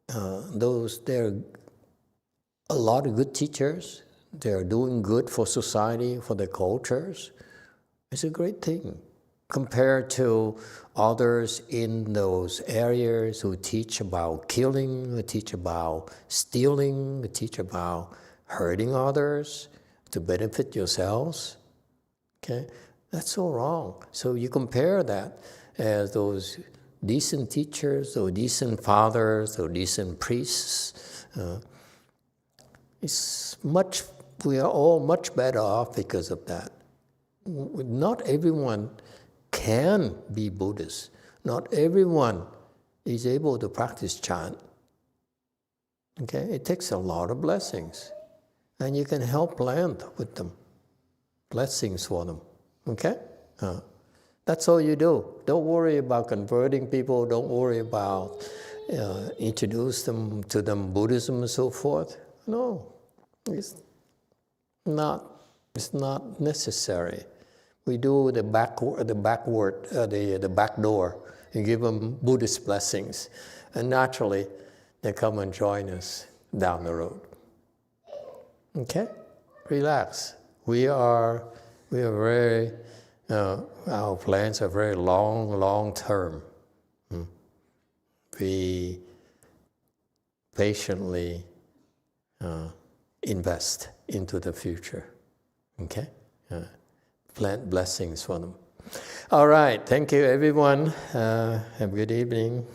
they're a lot of good teachers. They're doing good for society, for their cultures. It's a great thing. Compared to others in those areas who teach about killing, who teach about stealing, who teach about hurting others to benefit yourselves. Okay, that's so wrong. So you compare that as those decent teachers, or decent fathers, or decent priests. We are all much better off because of that. Not everyone can be Buddhist. Not everyone is able to practice chant. Okay, it takes a lot of blessings, and you can help plant with them, blessings for them. Okay, that's all you do. Don't worry about converting people. Don't worry about introduce them to Buddhism and so forth. No, it's not necessary. We do the back door, and give them Buddhist blessings, and naturally, they come and join us down the road. Okay, relax. We are very. Our plans are very long term. We patiently invest into the future. Okay. Plant blessings for them. All right. Thank you, everyone. Have a good evening.